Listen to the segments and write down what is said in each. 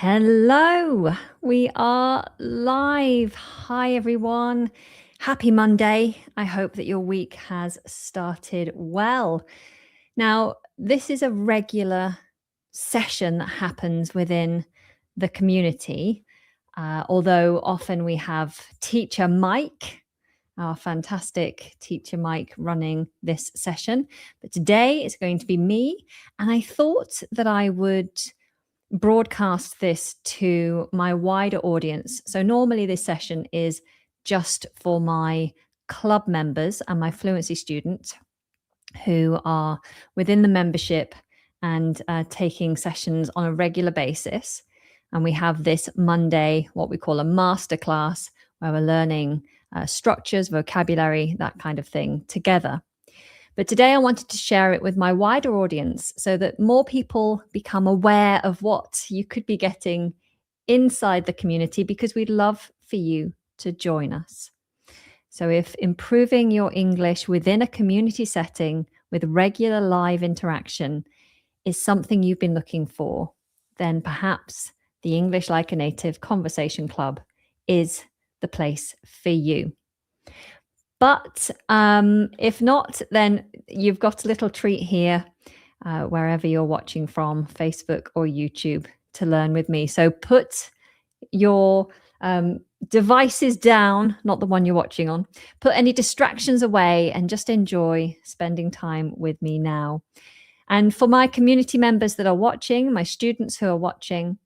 Hello, we are live. Hi, everyone. Happy Monday. I hope that your week has started well. Now, this is a regular session that happens within the community, although often we have teacher Mike, our fantastic teacher Mike, running this session. But today it's going to be me, and I thought that I would broadcast this to my wider audience. So normally this session is just for my club members and my fluency students who are within the membership and taking sessions on a regular basis. And we have this Monday, what we call a masterclass, where we're learning structures, vocabulary, that kind of thing together. But today I wanted to share it with my wider audience so that more people become aware of what you could be getting inside the community, because we'd love for you to join us. So if improving your English within a community setting with regular live interaction is something you've been looking for, then perhaps the English Like a Native Conversation Club is the place for you. But if not, then you've got a little treat here, wherever you're watching from, Facebook or YouTube, to learn with me. So put your devices down, not the one you're watching on. Put any distractions away and just enjoy spending time with me now. And for my community members that are watching, my students who are watching,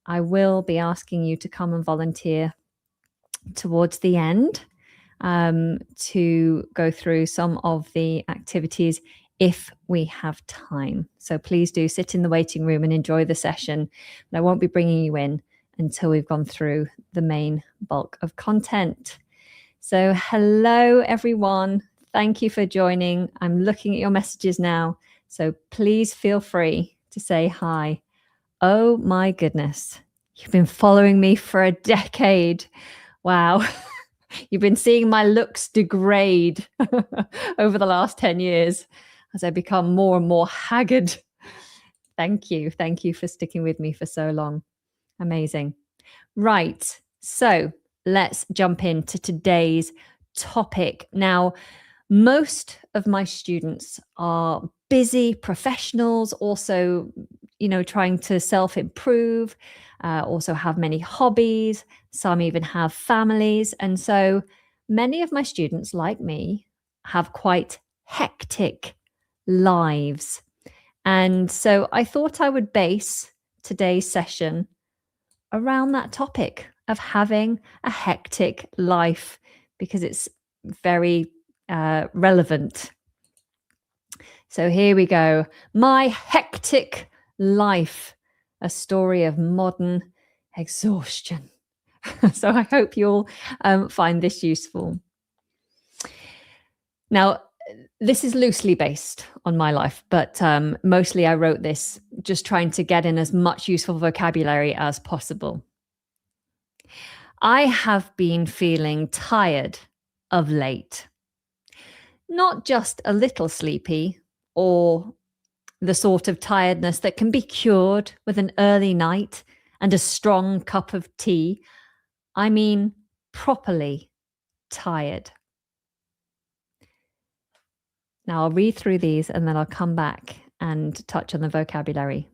I will be asking you to come and volunteer towards the end, to go through some of the activities if we have time. So please do sit in the waiting room and enjoy the session. But I won't be bringing you in until we've gone through the main bulk of content. So hello, everyone. Thank you for joining. I'm looking at your messages now, so please feel free to say hi. Oh my goodness, you've been following me for a decade. Wow. You've been seeing my looks degrade over the last 10 years as I become more and more haggard. Thank you. Thank you for sticking with me for so long. Amazing. Right. So let's jump into today's topic. Now, most of my students are busy professionals, also, trying to self-improve, also have many hobbies. Some even have families. And so many of my students, like me, have quite hectic lives. And so I thought I would base today's session around that topic of having a hectic life, because it's very relevant. So here we go. My hectic life, a story of modern exhaustion. So I hope you'll find this useful. Now, this is loosely based on my life, but mostly I wrote this just trying to get in as much useful vocabulary as possible. I have been feeling tired of late. Not just a little sleepy, or the sort of tiredness that can be cured with an early night and a strong cup of tea. I mean, properly tired. Now I'll read through these and then I'll come back and touch on the vocabulary.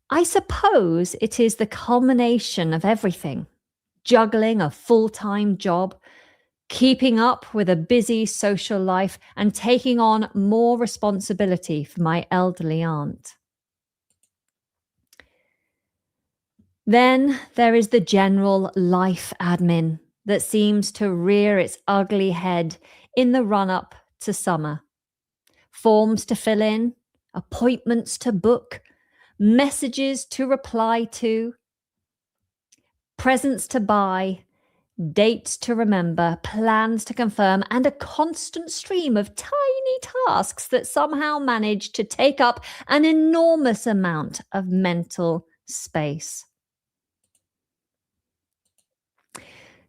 I suppose it is the culmination of everything. Juggling a full-time job, keeping up with a busy social life, and taking on more responsibility for my elderly aunt. Then there is the general life admin that seems to rear its ugly head in the run-up to summer. Forms to fill in, appointments to book, messages to reply to, presents to buy, dates to remember, plans to confirm, and a constant stream of tiny tasks that somehow manage to take up an enormous amount of mental space.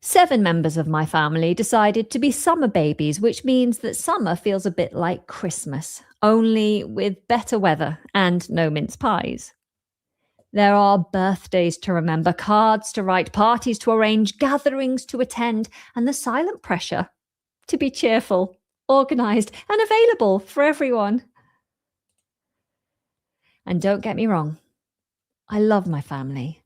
7 members of my family decided to be summer babies, which means that summer feels a bit like Christmas, only with better weather and no mince pies. There are birthdays to remember, cards to write, parties to arrange, gatherings to attend, and the silent pressure to be cheerful, organised, and available for everyone. And don't get me wrong, I love my family.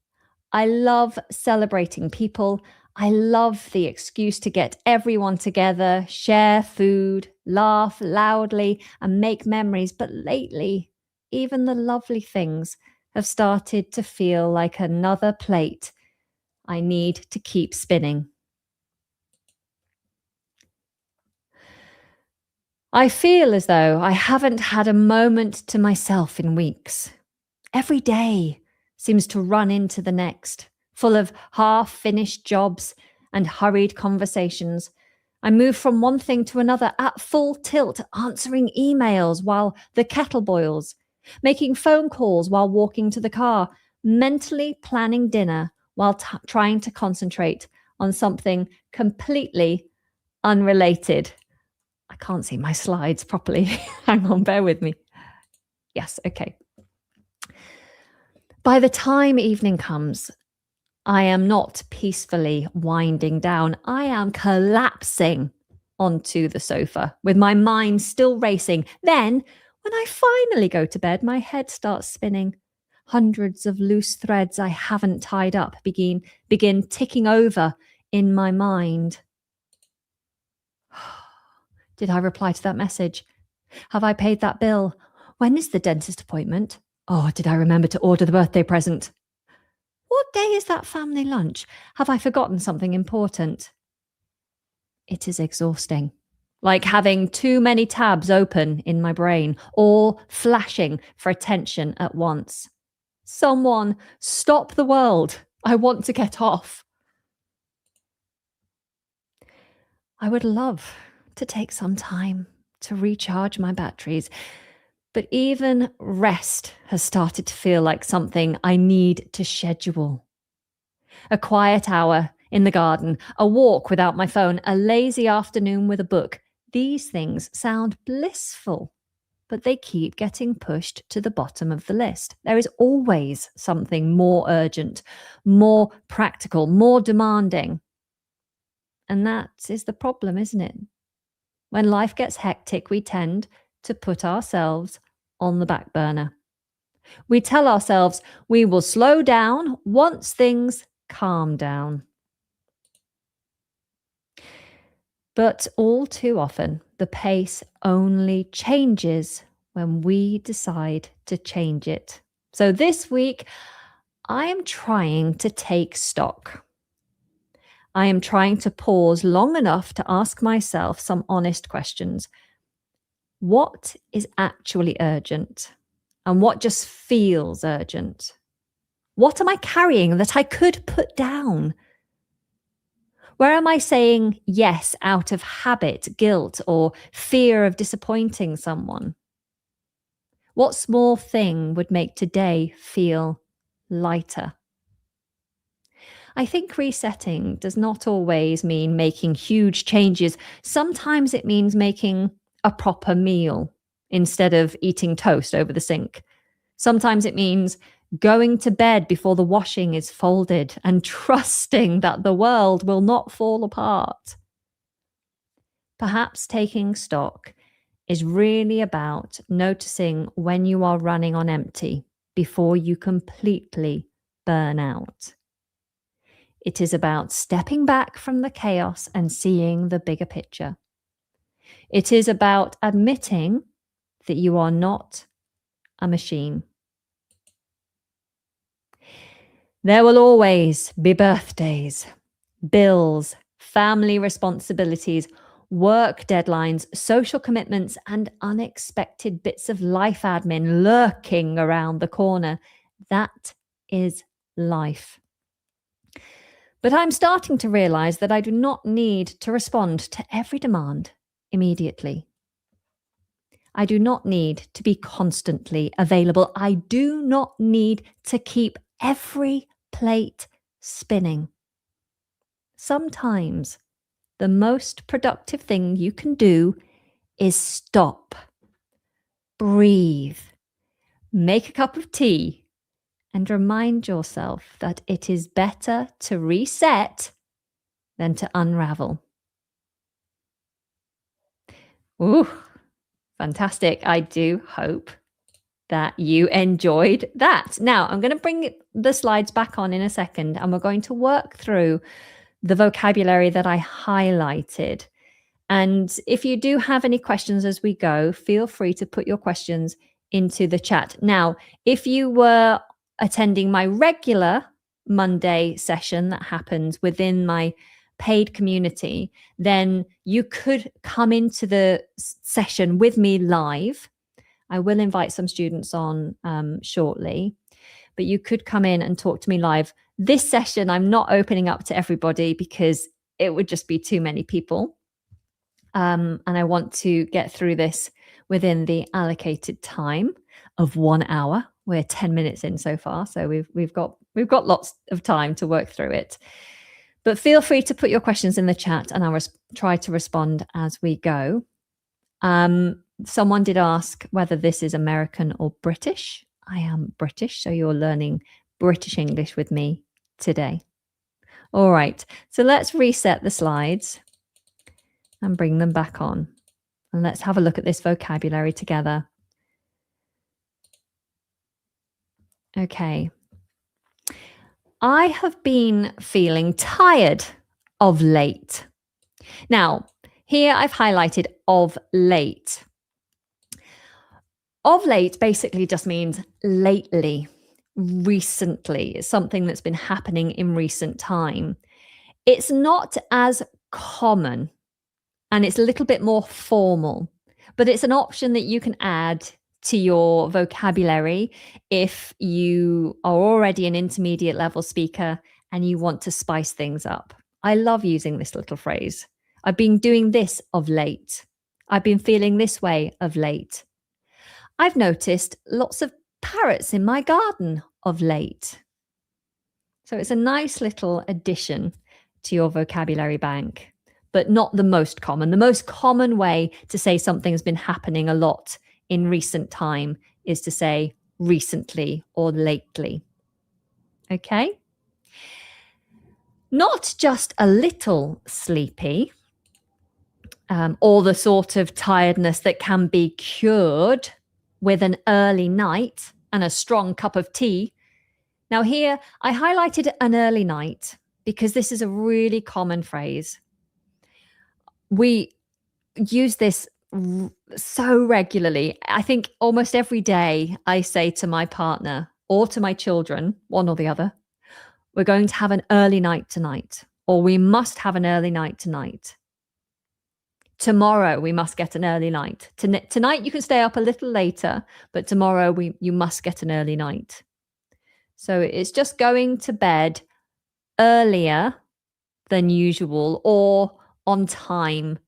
I love celebrating people. I love the excuse to get everyone together, share food, laugh loudly, and make memories. But lately, even the lovely things have started to feel like another plate I need to keep spinning. I feel as though I haven't had a moment to myself in weeks. Every day seems to run into the next, full of half finished jobs and hurried conversations. I move from one thing to another at full tilt, answering emails while the kettle boils, making phone calls while walking to the car, mentally planning dinner while trying to concentrate on something completely unrelated. I can't see my slides properly. Hang on, bear with me. Yes, okay. By the time evening comes, I am not peacefully winding down. I am collapsing onto the sofa with my mind still racing. Then, when I finally go to bed, my head starts spinning. Hundreds of loose threads I haven't tied up begin ticking over in my mind. Did I reply to that message? Have I paid that bill? When is the dentist appointment? Oh, did I remember to order the birthday present? What day is that family lunch? Have I forgotten something important? It is exhausting. Like having too many tabs open in my brain, all flashing for attention at once. Someone stop the world. I want to get off. I would love to take some time to recharge my batteries, but even rest has started to feel like something I need to schedule. A quiet hour in the garden, a walk without my phone, a lazy afternoon with a book. These things sound blissful, but they keep getting pushed to the bottom of the list. There is always something more urgent, more practical, more demanding. And that is the problem, isn't it? When life gets hectic, we tend to put ourselves on the back burner. We tell ourselves we will slow down once things calm down. But all too often, the pace only changes when we decide to change it. So this week, I am trying to take stock. I am trying to pause long enough to ask myself some honest questions. What is actually urgent? And what just feels urgent? What am I carrying that I could put down? Where am I saying yes out of habit, guilt, or fear of disappointing someone? What small thing would make today feel lighter? I think resetting does not always mean making huge changes. Sometimes it means making a proper meal instead of eating toast over the sink. Sometimes it means going to bed before the washing is folded and trusting that the world will not fall apart. Perhaps taking stock is really about noticing when you are running on empty before you completely burn out. It is about stepping back from the chaos and seeing the bigger picture. It is about admitting that you are not a machine. There will always be birthdays, bills, family responsibilities, work deadlines, social commitments, and unexpected bits of life admin lurking around the corner. That is life. But I'm starting to realize that I do not need to respond to every demand immediately. I do not need to be constantly available. I do not need to keep every plate spinning. Sometimes the most productive thing you can do is stop, breathe, make a cup of tea, and remind yourself that it is better to reset than to unravel. Ooh, fantastic. I do hope that you enjoyed that. Now, I'm going to bring the slides back on in a second, and we're going to work through the vocabulary that I highlighted. And if you do have any questions as we go, feel free to put your questions into the chat. Now, if you were attending my regular Monday session that happens within my paid community, then you could come into the session with me live. I will invite some students on shortly, but you could come in and talk to me live. This session, I'm not opening up to everybody because it would just be too many people. And I want to get through this within the allocated time of 1 hour. We're 10 minutes in so far, so we've got lots of time to work through it. But feel free to put your questions in the chat, and I'll try to respond as we go. Someone did ask whether this is American or British. I am British, so you're learning British English with me today. All right, so let's reset the slides and bring them back on. And let's have a look at this vocabulary together. Okay. I have been feeling tired of late. Now, here I've highlighted of late. Of late basically just means lately, recently. It's something that's been happening in recent time. It's not as common, and it's a little bit more formal, but it's an option that you can add to your vocabulary if you are already an intermediate level speaker and you want to spice things up. I love using this little phrase. I've been doing this of late. I've been feeling this way of late. I've noticed lots of parrots in my garden of late. So it's a nice little addition to your vocabulary bank, but not the most common. The most common way to say something's been happening a lot in recent time is to say recently or lately. Okay? Not just a little sleepy, or the sort of tiredness that can be cured with an early night and a strong cup of tea. Now here, I highlighted an early night because this is a really common phrase. We use this so regularly. I think almost every day I say to my partner or to my children, one or the other, we're going to have an early night tonight, or we must have an early night tonight. Tomorrow we must get an early night. Tonight you can stay up a little later, but tomorrow you must get an early night. So it's just going to bed earlier than usual or on time.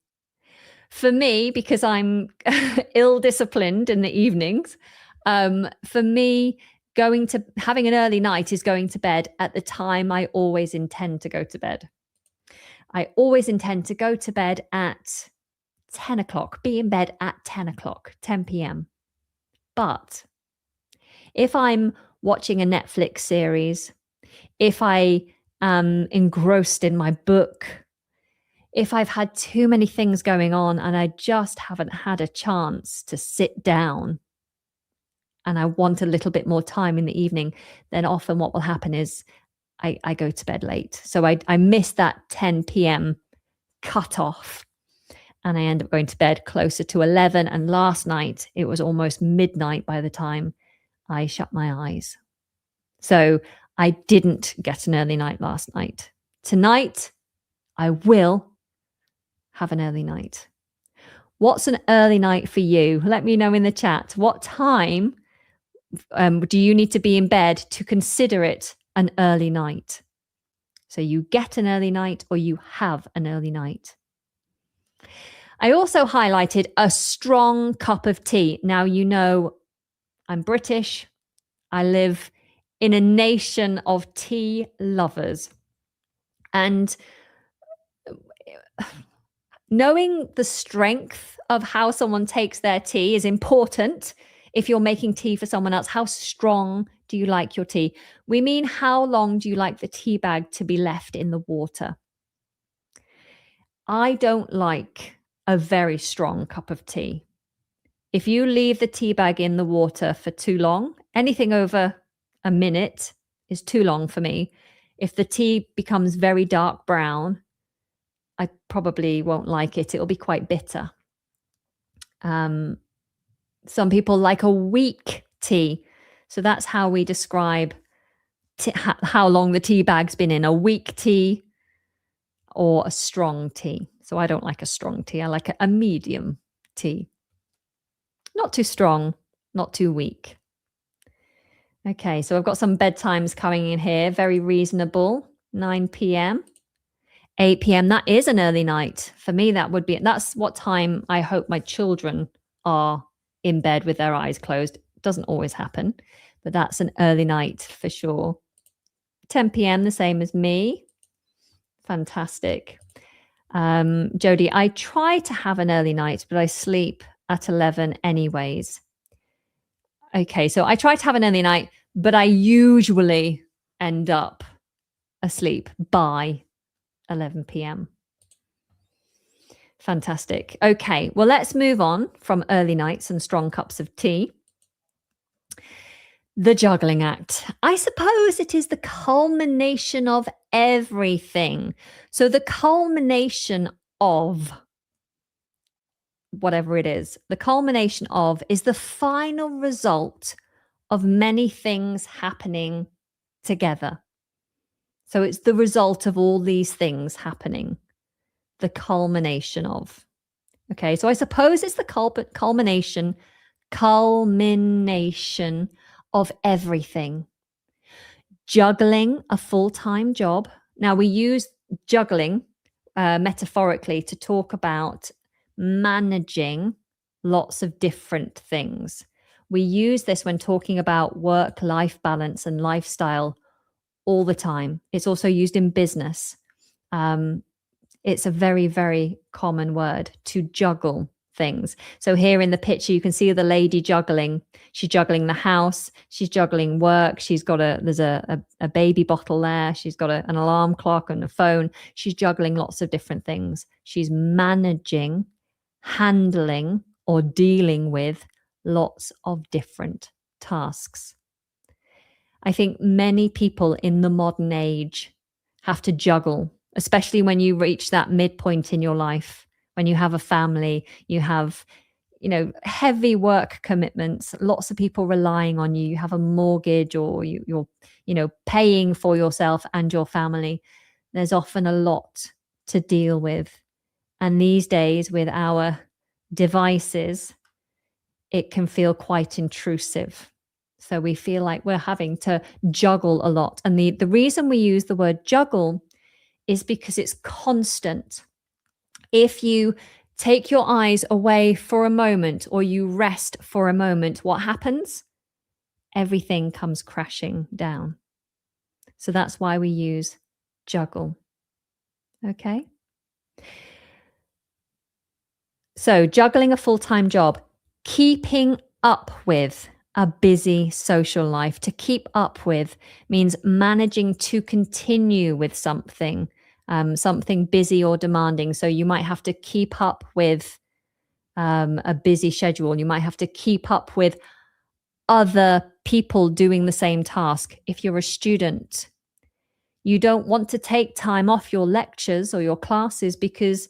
For me, because I'm ill-disciplined in the evenings, for me, having an early night is going to bed at the time I always intend to go to bed. I always intend to go to bed at 10 o'clock, be in bed at 10 o'clock, 10 p.m. But if I'm watching a Netflix series, if I am engrossed in my book, if I've had too many things going on and I just haven't had a chance to sit down and I want a little bit more time in the evening, then often what will happen is I go to bed late. So I miss that 10 p.m. cutoff and I end up going to bed closer to 11. And last night, it was almost midnight by the time I shut my eyes. So I didn't get an early night last night. Tonight, I will have an early night. What's an early night for you? Let me know in the chat. What time do you need to be in bed to consider it an early night? So you get an early night or you have an early night. I also highlighted a strong cup of tea. Now, you know, I'm British. I live in a nation of tea lovers. And knowing the strength of how someone takes their tea is important if you're making tea for someone else, how strong do you like your tea? We mean how long do you like the tea bag to be left in the water? I don't like a very strong cup of tea. If you leave the tea bag in the water for too long, anything over a minute is too long for me. If the tea becomes very dark brown, I probably won't like it. It'll be quite bitter. Some people like a weak tea. So that's how we describe how long the tea bag's been in, a weak tea or a strong tea. So I don't like a strong tea. I like a medium tea. Not too strong, not too weak. Okay, so I've got some bedtimes coming in here. Very reasonable. 9 p.m. 8 p.m. That is an early night. For me, that's what time I hope my children are in bed with their eyes closed. It doesn't always happen, but that's an early night for sure. 10 p.m. the same as me. Fantastic. Jody, I try to have an early night, but I sleep at 11 anyways. Okay, so I try to have an early night, but I usually end up asleep by 11 p.m. Fantastic. Okay, well, let's move on from early nights and strong cups of tea. The juggling act. I suppose it is the culmination of everything. So the culmination of whatever it is, the culmination of is the final result of many things happening together. So it's the result of all these things happening, the culmination of. Okay, so I suppose it's the culmination of everything. Juggling a full-time job. Now, we use juggling metaphorically to talk about managing lots of different things. We use this when talking about work-life balance and lifestyle all the time. It's also used in business. It's a very, very common word, to juggle things. So here in the picture, you can see the lady juggling. She's juggling the house. She's juggling work. There's a baby bottle there. She's got an alarm clock and a phone. She's juggling lots of different things. She's managing, handling, or dealing with lots of different tasks. I think many people in the modern age have to juggle, especially when you reach that midpoint in your life, when you have a family, you have, heavy work commitments, lots of people relying on you, you have a mortgage, or you're paying for yourself and your family. There's often a lot to deal with. And these days, with our devices, it can feel quite intrusive. So we feel like we're having to juggle a lot. And the reason we use the word juggle is because it's constant. If you take your eyes away for a moment or you rest for a moment, what happens? Everything comes crashing down. So that's why we use juggle. Okay? So juggling a full-time job, keeping up with a busy social life. To keep up with means managing to continue with something busy or demanding. So you might have to keep up with a busy schedule. You might have to keep up with other people doing the same task. If you're a student, you don't want to take time off your lectures or your classes because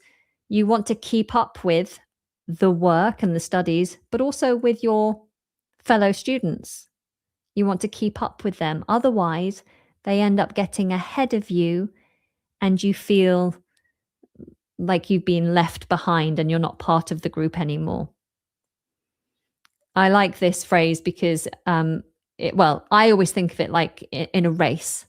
you want to keep up with the work and the studies, but also with your fellow students. You want to keep up with them. Otherwise, they end up getting ahead of you and you feel like you've been left behind and you're not part of the group anymore. I like this phrase because, I always think of it like in a race.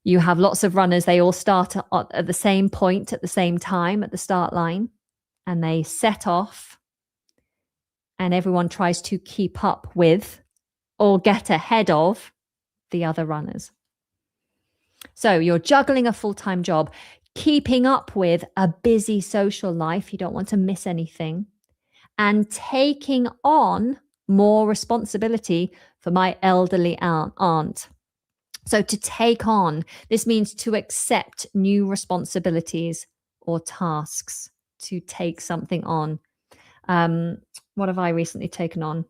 You have lots of runners. They all start at the same point, at the same time, at the start line, and they set off. And everyone tries to keep up with or get ahead of the other runners. So you're juggling a full-time job, keeping up with a busy social life. You don't want to miss anything. And taking on more responsibility for my elderly aunt. So to take on, this means to accept new responsibilities or tasks, to take something on. What have I recently taken on?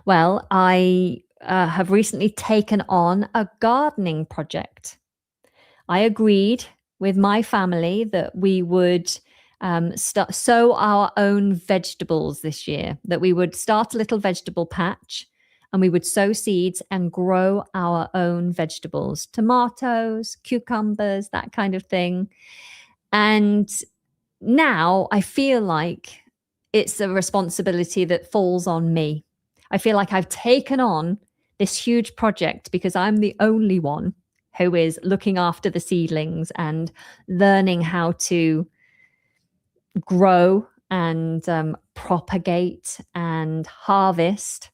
Well, I have recently taken on a gardening project. I agreed with my family that we would sow our own vegetables this year, that we would start a little vegetable patch and we would sow seeds and grow our own vegetables, tomatoes, cucumbers, that kind of thing. And now I feel like it's a responsibility that falls on me. I feel like I've taken on this huge project because I'm the only one who is looking after the seedlings and learning how to grow and propagate and harvest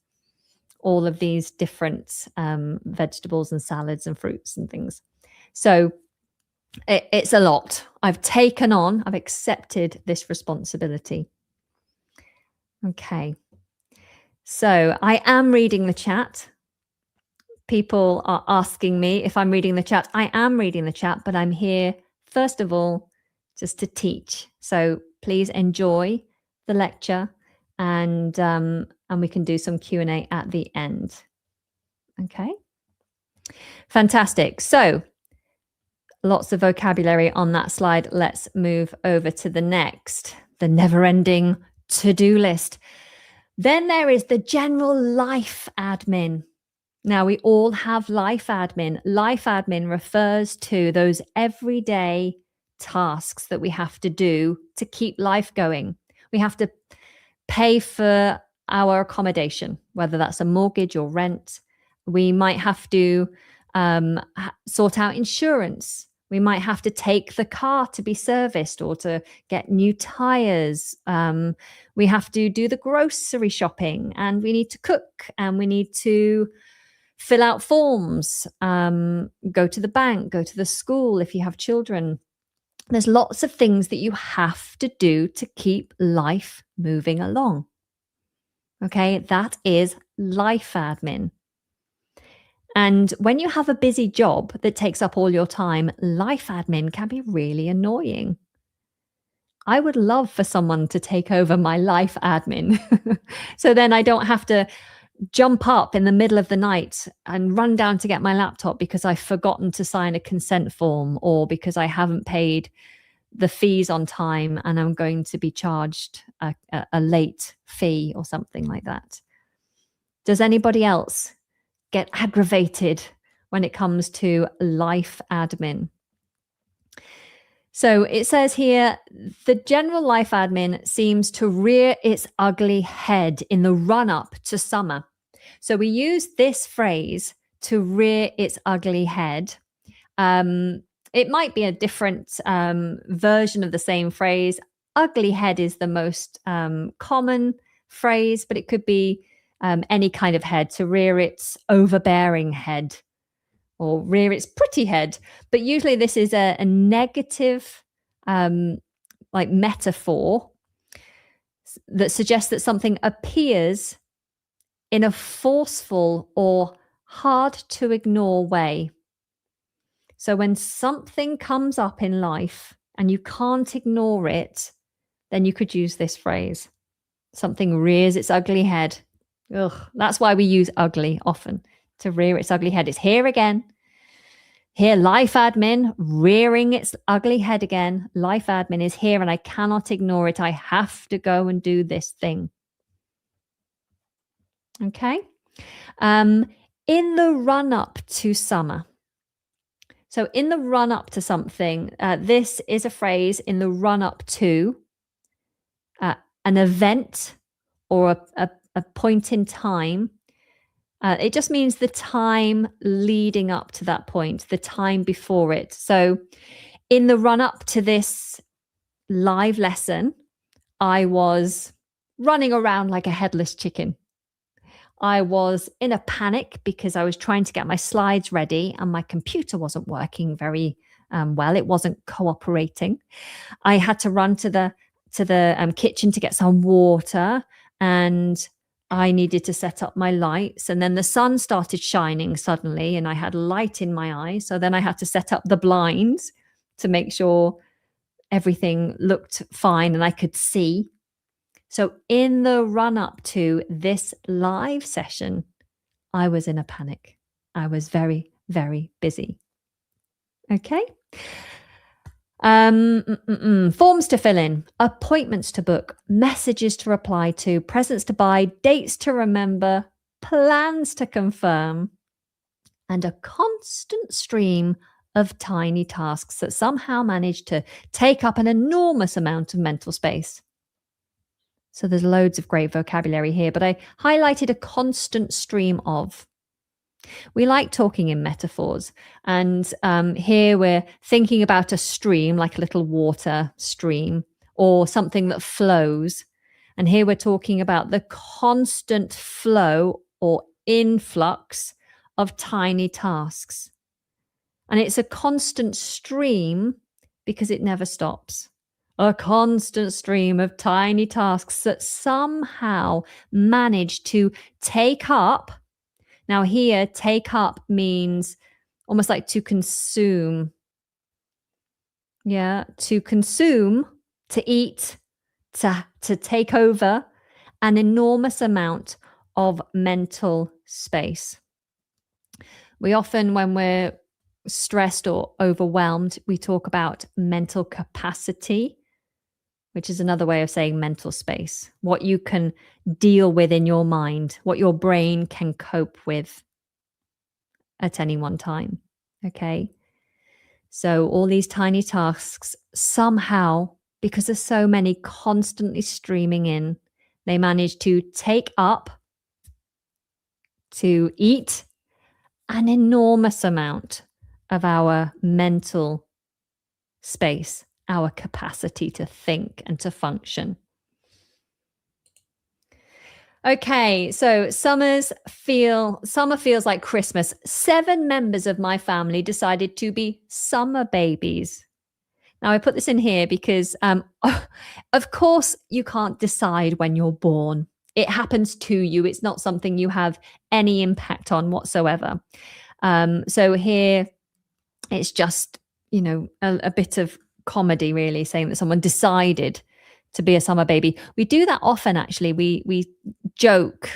all of these different vegetables and salads and fruits and things. So it's a lot. I've accepted this responsibility. Okay. So I am reading the chat. People are asking me if I'm reading the chat. I am reading the chat, but I'm here, first of all, just to teach. So please enjoy the lecture and we can do some Q&A at the end. Okay. Fantastic. So lots of vocabulary on that slide. Let's move over to the next, the never-ending to-do list. Then there is the general life admin. Now, we all have life admin. Life admin refers to those everyday tasks that we have to do to keep life going. We have to pay for our accommodation, whether that's a mortgage or rent. We might have to sort out insurance. We might have to take the car to be serviced or to get new tires. We have to do the grocery shopping, and we need to cook, and we need to fill out forms, go to the bank, go to the school if you have children. There's lots of things that you have to do to keep life moving along. Okay, that is life admin. And when you have a busy job that takes up all your time, life admin can be really annoying. I would love for someone to take over my life admin. So then I don't have to jump up in the middle of the night and run down to get my laptop because I've forgotten to sign a consent form or because I haven't paid the fees on time and I'm going to be charged a late fee or something like that. Does anybody else get aggravated when it comes to life admin? So it says here, the general life admin seems to rear its ugly head in the run-up to summer. So we use this phrase, to rear its ugly head. It might be a different version of the same phrase. Ugly head is the most common phrase, but it could be any kind of head, to rear its overbearing head or rear its pretty head. But usually this is a negative like metaphor that suggests that something appears in a forceful or hard to ignore way. So when something comes up in life and you can't ignore it, then you could use this phrase. Something rears its ugly head. Ugh, that's why we use ugly often, to rear its ugly head. It's here again. Here, life admin, rearing its ugly head again. Life admin is here and I cannot ignore it. I have to go and do this thing. Okay. In the run-up to summer. So in the run-up to something, this is a phrase in the run-up to an event or a point in time. It just means the time leading up to that point, the time before it. So in the run-up to this live lesson, I was running around like a headless chicken. I was in a panic because I was trying to get my slides ready and my computer wasn't working very well. It wasn't cooperating. I had to run to the kitchen to get some water, and I needed to set up my lights, and then the sun started shining suddenly and I had light in my eyes. So then I had to set up the blinds to make sure everything looked fine and I could see. So in the run up to this live session, I was in a panic. I was very, very busy. Okay. Forms to fill in, appointments to book, messages to reply to, presents to buy, dates to remember, plans to confirm, and a constant stream of tiny tasks that somehow manage to take up an enormous amount of mental space. So there's loads of great vocabulary here, but I highlighted a constant stream of. We like talking in metaphors, and here we're thinking about a stream, like a little water stream, or something that flows. And here we're talking about the constant flow or influx of tiny tasks. And it's a constant stream because it never stops. A constant stream of tiny tasks that somehow manage to take up. Now here, take up means almost like to consume. Yeah, to consume, to eat, to take over an enormous amount of mental space. We often, when we're stressed or overwhelmed, we talk about mental capacity, which is another way of saying mental space, what you can deal with in your mind, what your brain can cope with at any one time. Okay. So all these tiny tasks somehow, because there's so many constantly streaming in, they manage to take up, to eat an enormous amount of our mental space, our capacity to think and to function. Okay, so summer feels like Christmas. 7 members of my family decided to be summer babies. Now, I put this in here because, of course, you can't decide when you're born. It happens to you. It's not something you have any impact on whatsoever. So here, it's just, a bit of comedy, really, saying that someone decided to be a summer baby. We do that often, actually. We joke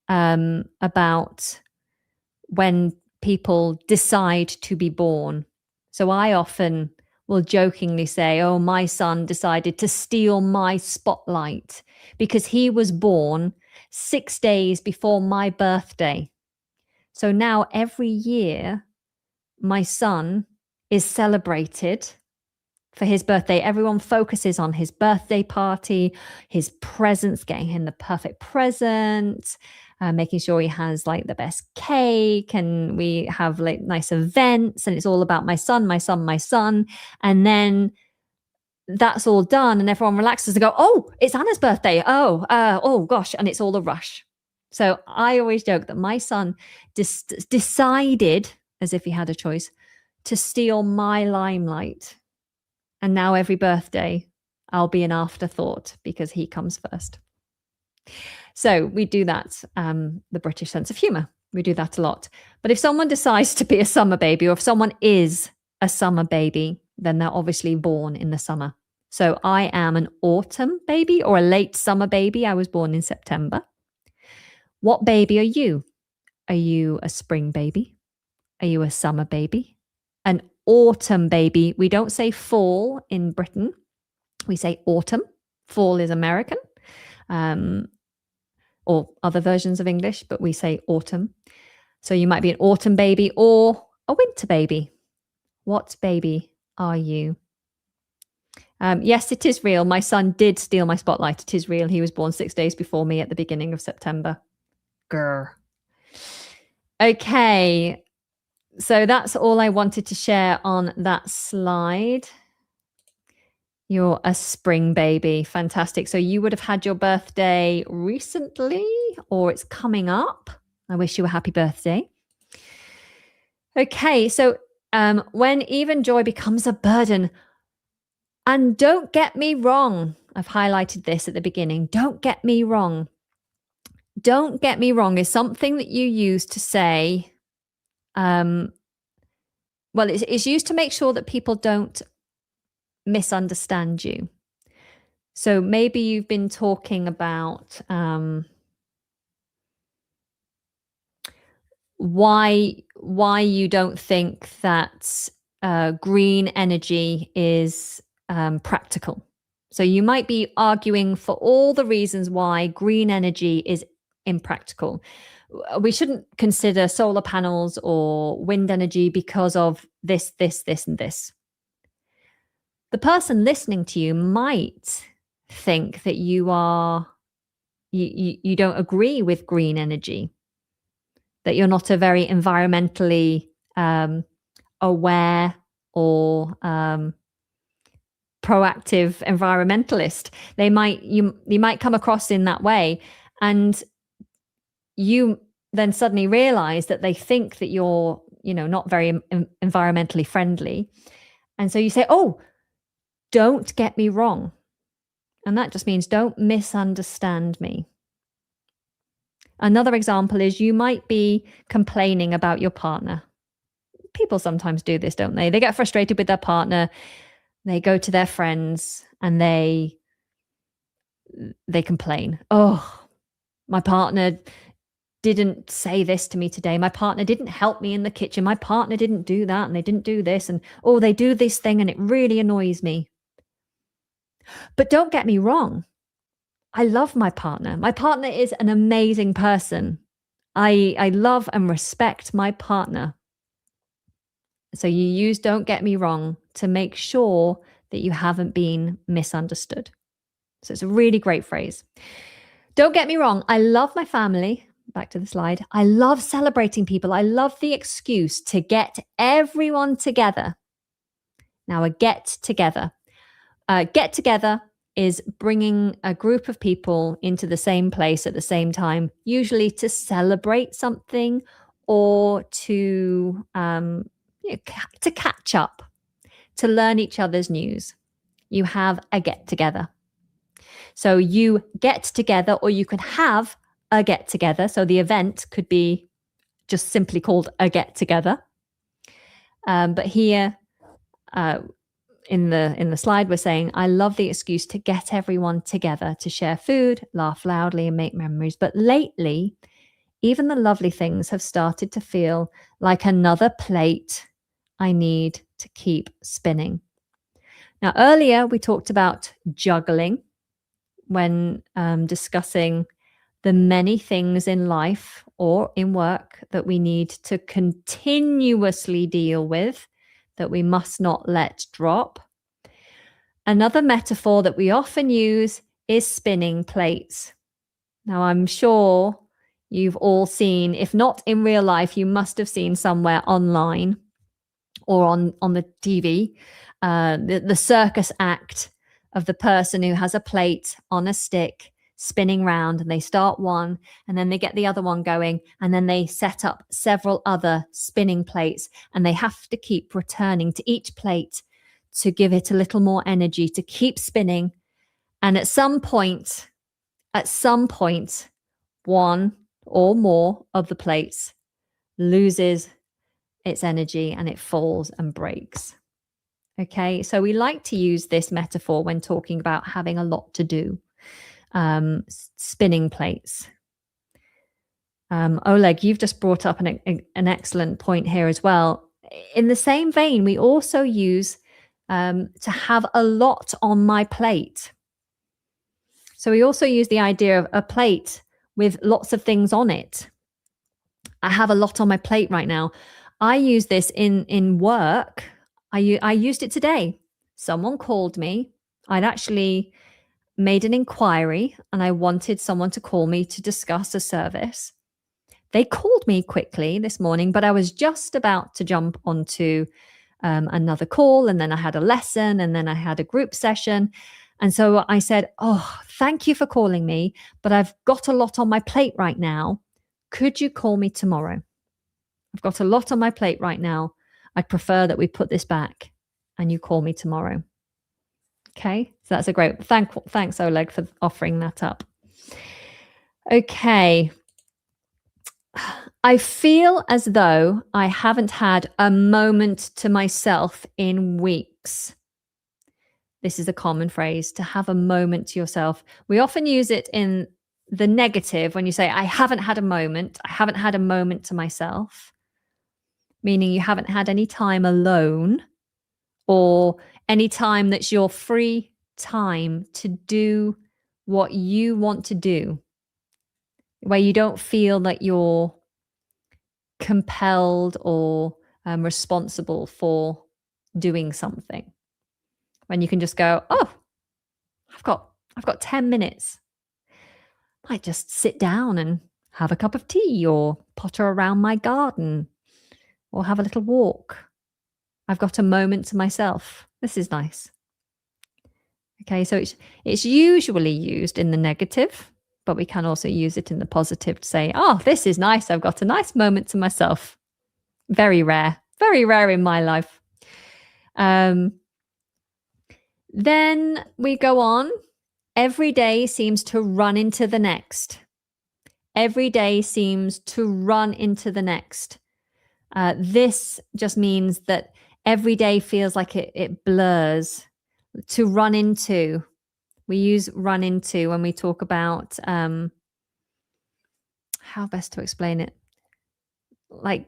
about when people decide to be born. So I often will jokingly say, oh, my son decided to steal my spotlight because he was born 6 days before my birthday. So now every year, my son is celebrated for his birthday. Everyone focuses on his birthday party, his presents, getting him the perfect present, making sure he has like the best cake, and we have like nice events, and it's all about my son, my son, my son. And then that's all done and everyone relaxes and go, oh, it's Anna's birthday. Oh gosh. And it's all a rush. So I always joke that my son decided, as if he had a choice, to steal my limelight. And now every birthday, I'll be an afterthought because he comes first. So we do that, the British sense of humor. We do that a lot. But if someone decides to be a summer baby, or if someone is a summer baby, then they're obviously born in the summer. So I am an autumn baby or a late summer baby. I was born in September. What baby are you? Are you a spring baby? Are you a summer baby? An autumn baby. We don't say fall in Britain. We say autumn. Fall is American, or other versions of English, but we say autumn. So you might be an autumn baby or a winter baby. What baby are you? Yes, it is real. My son did steal my spotlight. It is real. He was born 6 days before me at the beginning of September. Grr. Okay. So that's all I wanted to share on that slide. You're a spring baby. Fantastic. So you would have had your birthday recently, or it's coming up. I wish you a happy birthday. Okay. So when even joy becomes a burden, and don't get me wrong, I've highlighted this at the beginning. Don't get me wrong. don't get me wrong is something that you use to say, well, it's used to make sure that people don't misunderstand you. So maybe you've been talking about why you don't think that green energy is practical. So you might be arguing for all the reasons why green energy is impractical. We shouldn't consider solar panels or wind energy because of this, and this. The person listening to you might think that you don't agree with green energy, that you're not a very environmentally aware or proactive environmentalist. You might come across in that way, and you then suddenly realize that they think that you're not very environmentally friendly, and so you say, oh, don't get me wrong. And that just means don't misunderstand me. Another example is you might be complaining about your partner. People sometimes do this, don't they? They get frustrated with their partner. They go to their friends and they complain. Oh, my partner didn't say this to me today. My partner didn't help me in the kitchen. My partner didn't do that and they didn't do this. And oh, they do this thing and it really annoys me. But don't get me wrong. I love my partner. My partner is an amazing person. I love and respect my partner. So you use don't get me wrong to make sure that you haven't been misunderstood. So it's a really great phrase. Don't get me wrong. I love my family. Back to the slide. I love celebrating people. I love the excuse to get everyone together. Now, a get together. Get together is bringing a group of people into the same place at the same time, usually to celebrate something or to catch up, to learn each other's news. You have a get together. So you get together, or you could have a get together. So the event could be just simply called a get together. But here, in the slide, we're saying, I love the excuse to get everyone together to share food, laugh loudly, and make memories. But lately, even the lovely things have started to feel like another plate I need to keep spinning. Now, earlier we talked about juggling when discussing the many things in life or in work that we need to continuously deal with, that we must not let drop. Another metaphor that we often use is spinning plates. Now, I'm sure you've all seen, if not in real life, you must have seen somewhere online or on the TV, the circus act of the person who has a plate on a stick spinning round, and they start one and then they get the other one going, and then they set up several other spinning plates, and they have to keep returning to each plate to give it a little more energy to keep spinning. And at some point, one or more of the plates loses its energy and it falls and breaks. Okay, so we like to use this metaphor when talking about having a lot to do. Spinning plates. Oleg, you've just brought up an excellent point here as well. In the same vein, we also use to have a lot on my plate. So we also use the idea of a plate with lots of things on it. I have a lot on my plate right now. I use this in work. I used it today. Someone called me. I'd actually made an inquiry and I wanted someone to call me to discuss a service. They called me quickly this morning, but I was just about to jump onto another call, and then I had a lesson, and then I had a group session. And so I said, oh, thank you for calling me, but I've got a lot on my plate right now. Could you call me tomorrow? I've got a lot on my plate right now. I'd prefer that we put this back and you call me tomorrow. Okay, so that's a great thanks, Oleg, for offering that up. Okay. I feel as though I haven't had a moment to myself in weeks. This is a common phrase, to have a moment to yourself. We often use it in the negative when you say, I haven't had a moment. I haven't had a moment to myself, meaning you haven't had any time alone or any time that's your free time to do what you want to do, where you don't feel that you're compelled or responsible for doing something. When you can just go, oh, I've got 10 minutes. I might just sit down and have a cup of tea or potter around my garden or have a little walk. I've got a moment to myself. This is nice. Okay, so it's usually used in the negative, but we can also use it in the positive to say, oh, this is nice. I've got a nice moment to myself. Very rare in my life. Then we go on. Every day seems to run into the next. Every day seems to run into the next. This just means that every day feels like it blurs. To run into. We use run into when we talk about how best to explain it. Like,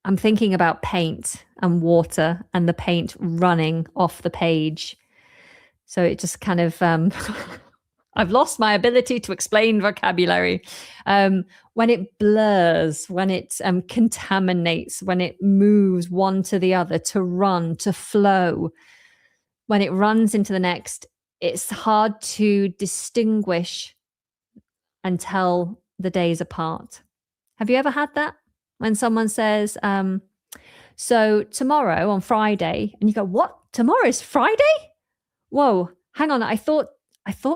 I'm thinking about paint and water and the paint running off the page. So it just kind of, I've lost my ability to explain vocabulary. When it blurs, when it contaminates, when it moves one to the other, to run, to flow, when it runs into the next, it's hard to distinguish and tell the days apart. Have you ever had that? When someone says, so tomorrow on Friday, and you go, what? Tomorrow's Friday? Whoa, hang on. I thought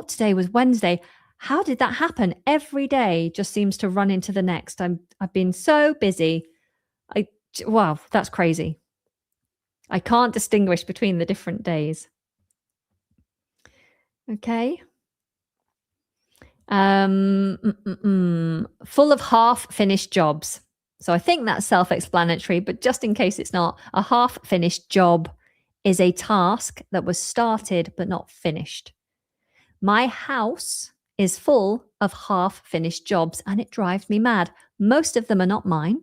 today was Wednesday. How did that happen? Every day just seems to run into the next. I've been so busy. Wow, that's crazy. I can't distinguish between the different days. Okay. Full of half-finished jobs. So I think that's self-explanatory, but just in case it's not, a half-finished job is a task that was started but not finished. My house is full of half-finished jobs and it drives me mad. Most of them are not mine.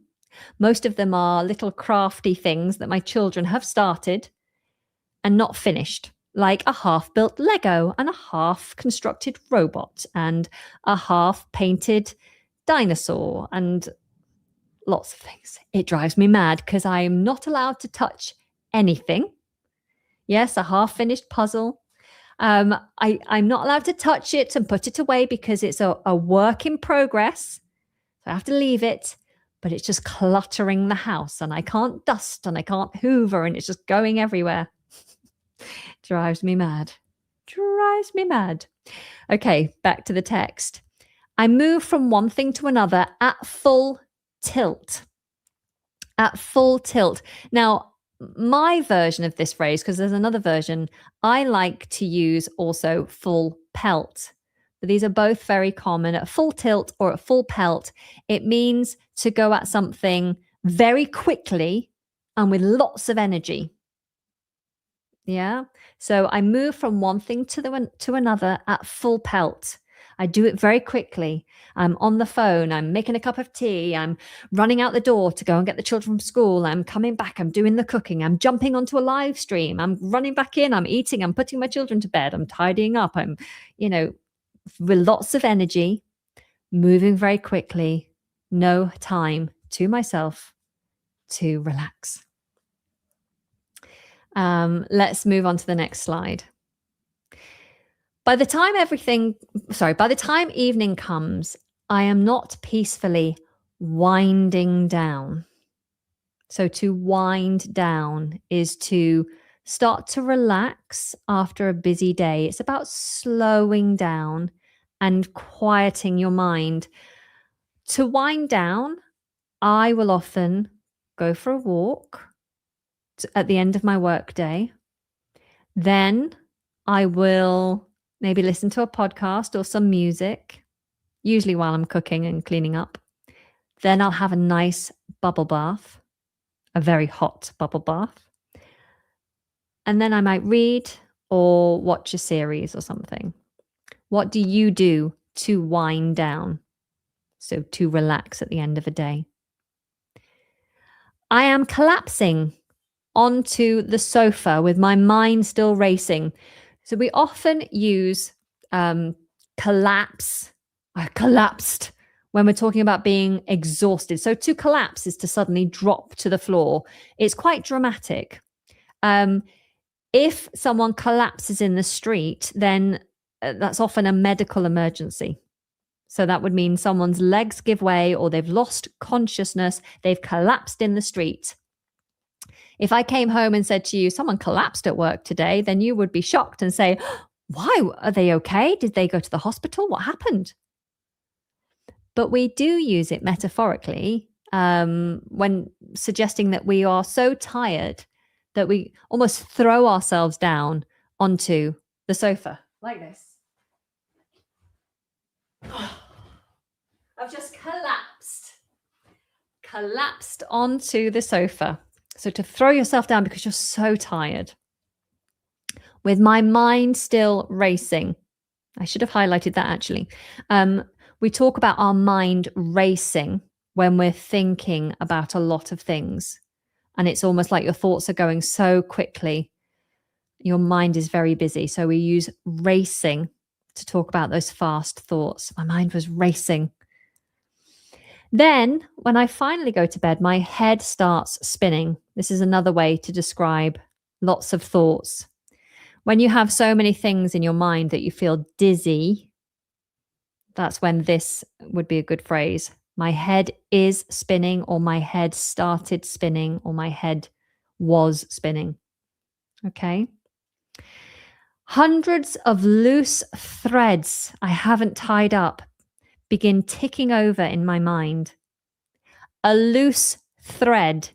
Most of them are little crafty things that my children have started and not finished, like a half-built Lego and a half-constructed robot and a half-painted dinosaur and lots of things. It drives me mad because I am not allowed to touch anything. Yes, a half-finished puzzle. I'm not allowed to touch it and put it away because it's a work in progress. So I have to leave it, but it's just cluttering the house and I can't dust and I can't hoover and it's just going everywhere. Drives me mad. Drives me mad. Okay, back to the text. I move from one thing to another at full tilt. At full tilt. Now, my version of this phrase, because there's another version, I like to use also full pelt. But these are both very common. At full tilt or at full pelt, it means to go at something very quickly and with lots of energy. Yeah. So I move from one thing to another at full pelt. I do it very quickly. I'm on the phone. I'm making a cup of tea. I'm running out the door to go and get the children from school. I'm coming back. I'm doing the cooking. I'm jumping onto a live stream. I'm running back in. I'm eating. I'm putting my children to bed. I'm tidying up. I'm, with lots of energy, moving very quickly. No time to myself to relax. Let's move on to the next slide. By the time evening comes, I am not peacefully winding down. So to wind down is to start to relax after a busy day. It's about slowing down and quieting your mind. To wind down, I will often go for a walk at the end of my workday. Then I will maybe listen to a podcast or some music. usually while I'm cooking and cleaning up. Then I'll have a nice bubble bath, a very hot bubble bath. And then I might read or watch a series or something. What do you do to wind down? So to relax at the end of a day. I am collapsing onto the sofa with my mind still racing. So we often use collapse. I collapsed when we're talking about being exhausted. So to collapse is to suddenly drop to the floor. It's quite dramatic. If someone collapses in the street, then that's often a medical emergency. So that would mean someone's legs give way or they've lost consciousness, they've collapsed in the street. If I came home and said to you, someone collapsed at work today, then you would be shocked and say, why? Are they okay? Did they go to the hospital? What happened? But we do use it metaphorically when suggesting that we are so tired that we almost throw ourselves down onto the sofa like this. I've just collapsed onto the sofa. So to throw yourself down because you're so tired. With my mind still racing. I should have highlighted that actually. We talk about our mind racing when we're thinking about a lot of things. And it's almost like your thoughts are going so quickly. Your mind is very busy. So we use racing to talk about those fast thoughts. My mind was racing. Then when I finally go to bed, my head starts spinning. This is another way to describe lots of thoughts. When you have so many things in your mind that you feel dizzy, that's when this would be a good phrase. My head is spinning, or my head started spinning, or my head was spinning. Okay. Hundreds of loose threads I haven't tied up begin ticking over in my mind. A loose thread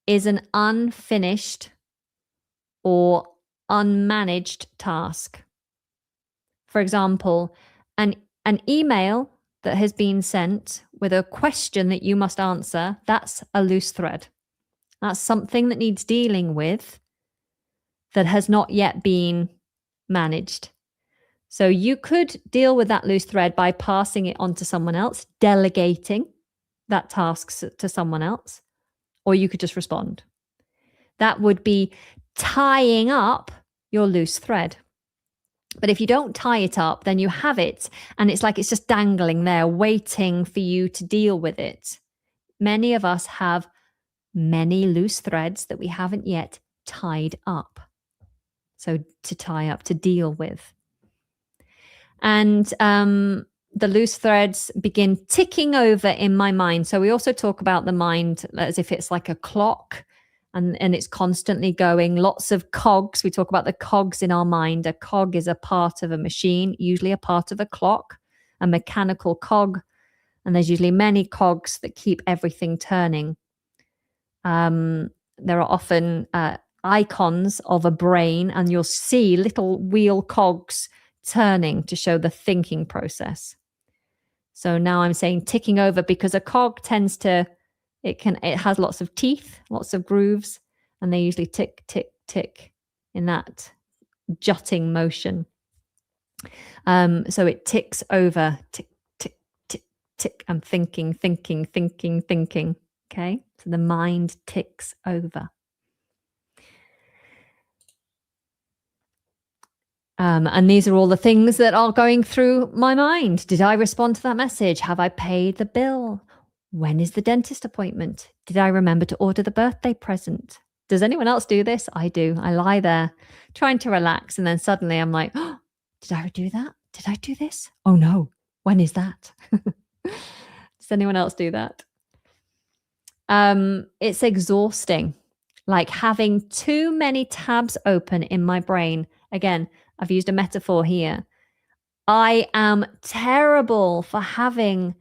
is an unfinished or unmanaged task. For example, an email that has been sent with a question that you must answer, that's a loose thread. That's something that needs dealing with that has not yet been managed. So you could deal with that loose thread by passing it on to someone else, delegating that task to someone else, or you could just respond. That would be tying up your loose thread. But if you don't tie it up, then you have it, and it's like it's just dangling there, waiting for you to deal with it. Many of us have many loose threads that we haven't yet tied up. So to tie up, to deal with. And the loose threads begin ticking over in my mind. So we also talk about the mind as if it's like a clock, and it's constantly going, lots of cogs. We talk about the cogs in our mind. A cog is a part of a machine, usually a part of a clock, a mechanical cog. And there's usually many cogs that keep everything turning. There are often icons of a brain, and you'll see little wheel cogs turning to show the thinking process. So now I'm saying ticking over because a cog tends to, it has lots of teeth, lots of grooves, and they usually tick, tick, tick in that jutting motion. So it ticks over, tick, tick, tick, tick. I'm thinking. Okay, so the mind ticks over. And these are all the things that are going through my mind. Did I respond to that message? Have I paid the bill? When is the dentist appointment? Did I remember to order the birthday present? Does anyone else do this? I do. I lie there trying to relax, and then suddenly I'm like, oh, did I do that? Did I do this? Oh no, when is that? Does anyone else do that? It's exhausting, like having too many tabs open in my brain. Again, I've used a metaphor here. I am terrible for having,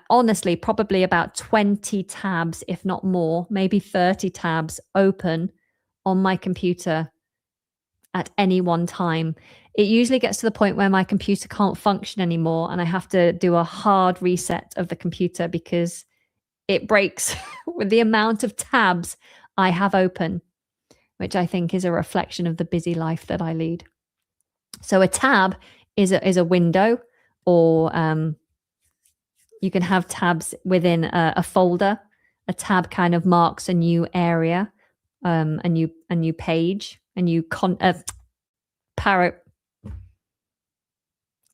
honestly, probably about 20 tabs, if not more, maybe 30 tabs open on my computer at any one time. It usually gets to the point where my computer can't function anymore and I have to do a hard reset of the computer because it breaks with the amount of tabs I have open, which I think is a reflection of the busy life that I lead. So a tab is a window, or you can have tabs within a folder. A tab kind of marks a new area, a new page, a new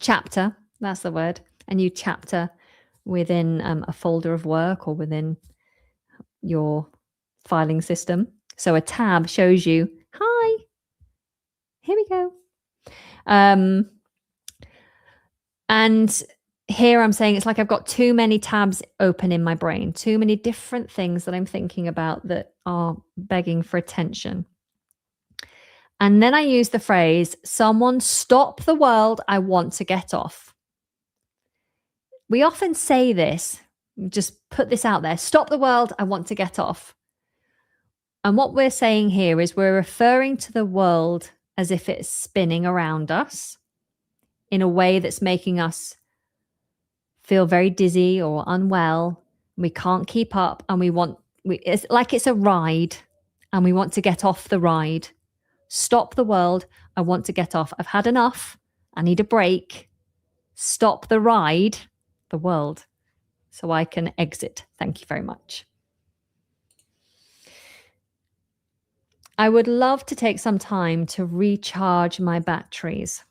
chapter. That's the word. A new chapter within a folder of work or within your filing system. So a tab shows you, hi, here we go. And here I'm saying it's like I've got too many tabs open in my brain, too many different things that I'm thinking about that are begging for attention. And then I use the phrase, someone stop the world, I want to get off. We often say this, just put this out there, stop the world, I want to get off. And what we're saying here is we're referring to the world as if it's spinning around us in a way that's making us feel very dizzy or unwell. We can't keep up and it's like it's a ride and we want to get off the ride. Stop the world. I want to get off. I've had enough. I need a break. Stop the ride, the world, so I can exit. Thank you very much. I would love to take some time to recharge my batteries.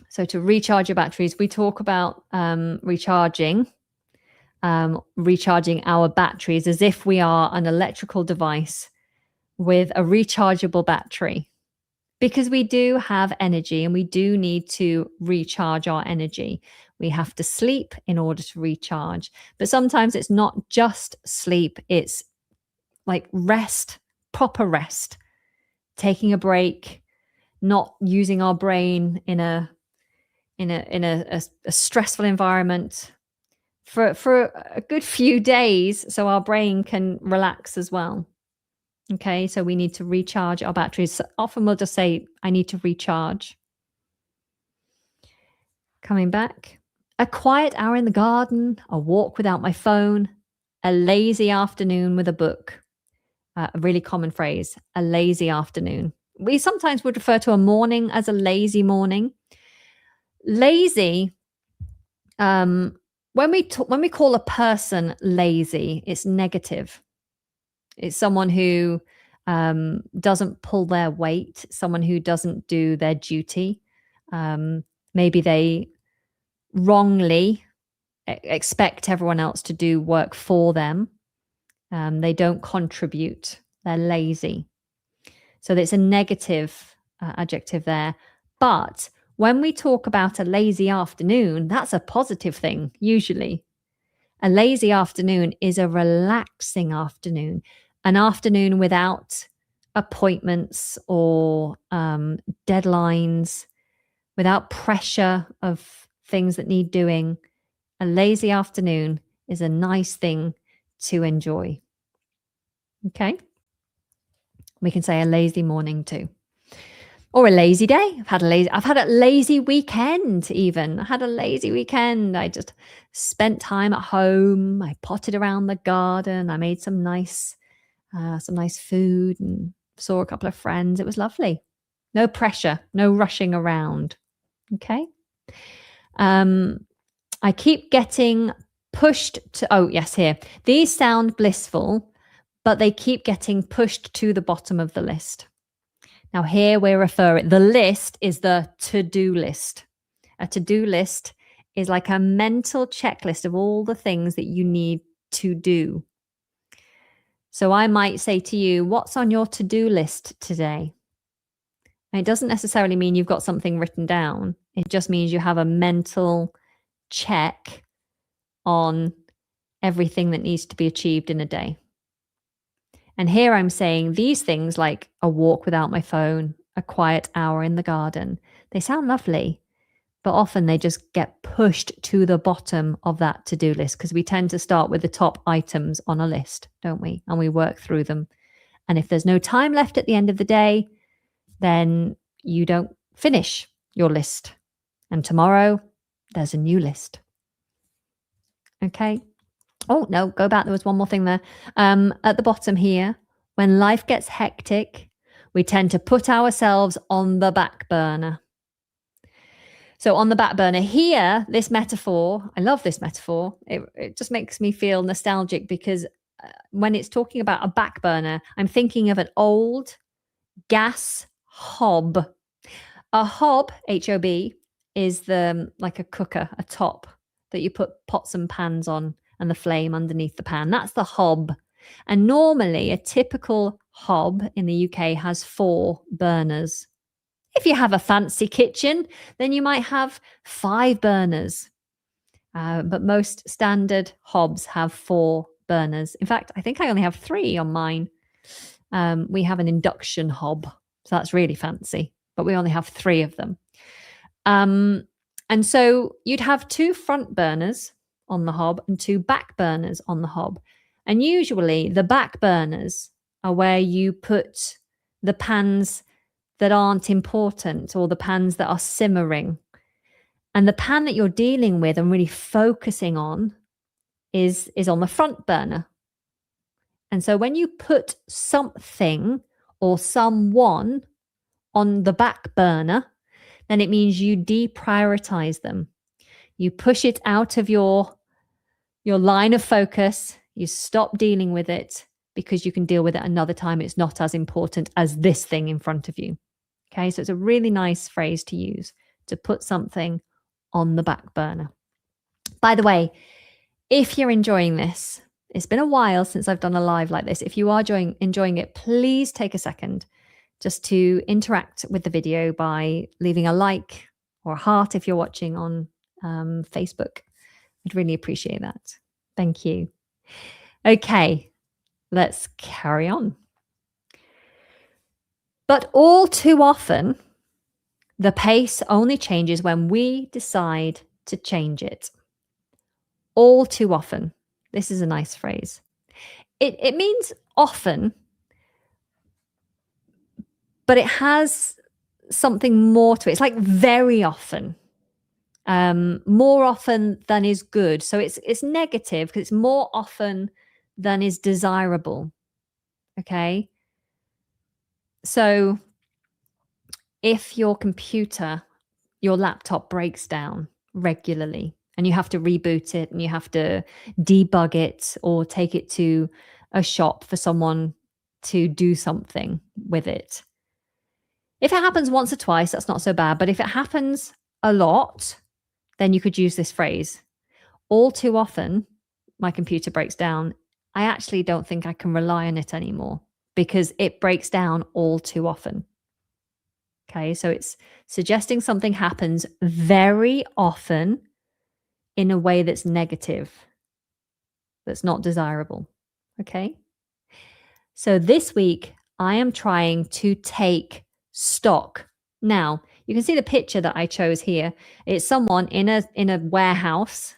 So to recharge your batteries, we talk about recharging our batteries as if we are an electrical device with a rechargeable battery, because we do have energy and we do need to recharge our energy. We have to sleep in order to recharge. But sometimes it's not just sleep, it's like rest, proper rest, taking a break, not using our brain in a stressful environment for a good few days so our brain can relax as well. Okay, so we need to recharge our batteries. So often we'll just say, I need to recharge. Coming back, a quiet hour in the garden, a walk without my phone, a lazy afternoon with a book. A really common phrase, a lazy afternoon. We sometimes would refer to a morning as a lazy morning. Lazy, when we call a person lazy, it's negative. It's someone who doesn't pull their weight, someone who doesn't do their duty. Maybe they wrongly expect everyone else to do work for them. They don't contribute. They're lazy. So it's a negative adjective there. But when we talk about a lazy afternoon, that's a positive thing, usually. A lazy afternoon is a relaxing afternoon, an afternoon without appointments or deadlines, without pressure of things that need doing. A lazy afternoon is a nice thing to enjoy. Okay? We can say a lazy morning too. Or a lazy day. I've had a lazy weekend even. I had a lazy weekend. I just spent time at home. I potted around the garden. I made some nice food and saw a couple of friends. It was lovely. No pressure, no rushing around. Okay. I keep getting pushed to, oh yes, here. These sound blissful, but they keep getting pushed to the bottom of the list. Now here we're referring, the list is the to-do list. A to-do list is like a mental checklist of all the things that you need to do. So I might say to you, what's on your to-do list today? And it doesn't necessarily mean you've got something written down. It just means you have a mental check on everything that needs to be achieved in a day. And here I'm saying these things like a walk without my phone, a quiet hour in the garden, they sound lovely, but often they just get pushed to the bottom of that to-do list because we tend to start with the top items on a list, don't we? And we work through them. And if there's no time left at the end of the day, then you don't finish your list. And tomorrow, there's a new list. Okay. Oh, no, go back. There was one more thing there. At the bottom here, when life gets hectic, we tend to put ourselves on the back burner. So on the back burner here, this metaphor, I love this metaphor. It just makes me feel nostalgic because when it's talking about a back burner, I'm thinking of an old gas hob. A hob, H-O-B, is like a cooker, a top that you put pots and pans on and the flame underneath the pan. That's the hob. And normally a typical hob in the UK has 4 burners. If you have a fancy kitchen, then you might have 5 burners. But most standard hobs have 4 burners. In fact, I think I only have 3 on mine. We have an induction hob, so that's really fancy, but we only have 3 of them. And so you'd have 2 front burners on the hob and 2 back burners on the hob. And usually the back burners are where you put the pans that aren't important or the pans that are simmering. And the pan that you're dealing with and really focusing on is on the front burner. And so when you put something or someone on the back burner, then it means you deprioritize them. You push it out of your line of focus. You stop dealing with it because you can deal with it another time. It's not as important as this thing in front of you. Okay, so it's a really nice phrase to use, to put something on the back burner. By the way, if you're enjoying this, it's been a while since I've done a live like this. If you are enjoying it, please take a second just to interact with the video by leaving a like or a heart if you're watching on Facebook. I'd really appreciate that. Thank you. Okay, let's carry on. But all too often, the pace only changes when we decide to change it. All too often. This is a nice phrase. It means often, but it has something more to it. It's like very often. More often than is good. So it's negative because it's more often than is desirable. Okay. So if your laptop breaks down regularly and you have to reboot it and you have to debug it or take it to a shop for someone to do something with it. If it happens once or twice, that's not so bad. But if it happens a lot, then you could use this phrase. All too often, my computer breaks down. I actually don't think I can rely on it anymore because it breaks down all too often. Okay, so it's suggesting something happens very often in a way that's negative, that's not desirable. Okay, so this week I am trying to take stock. Now, you can see the picture that I chose here. It's someone in a warehouse.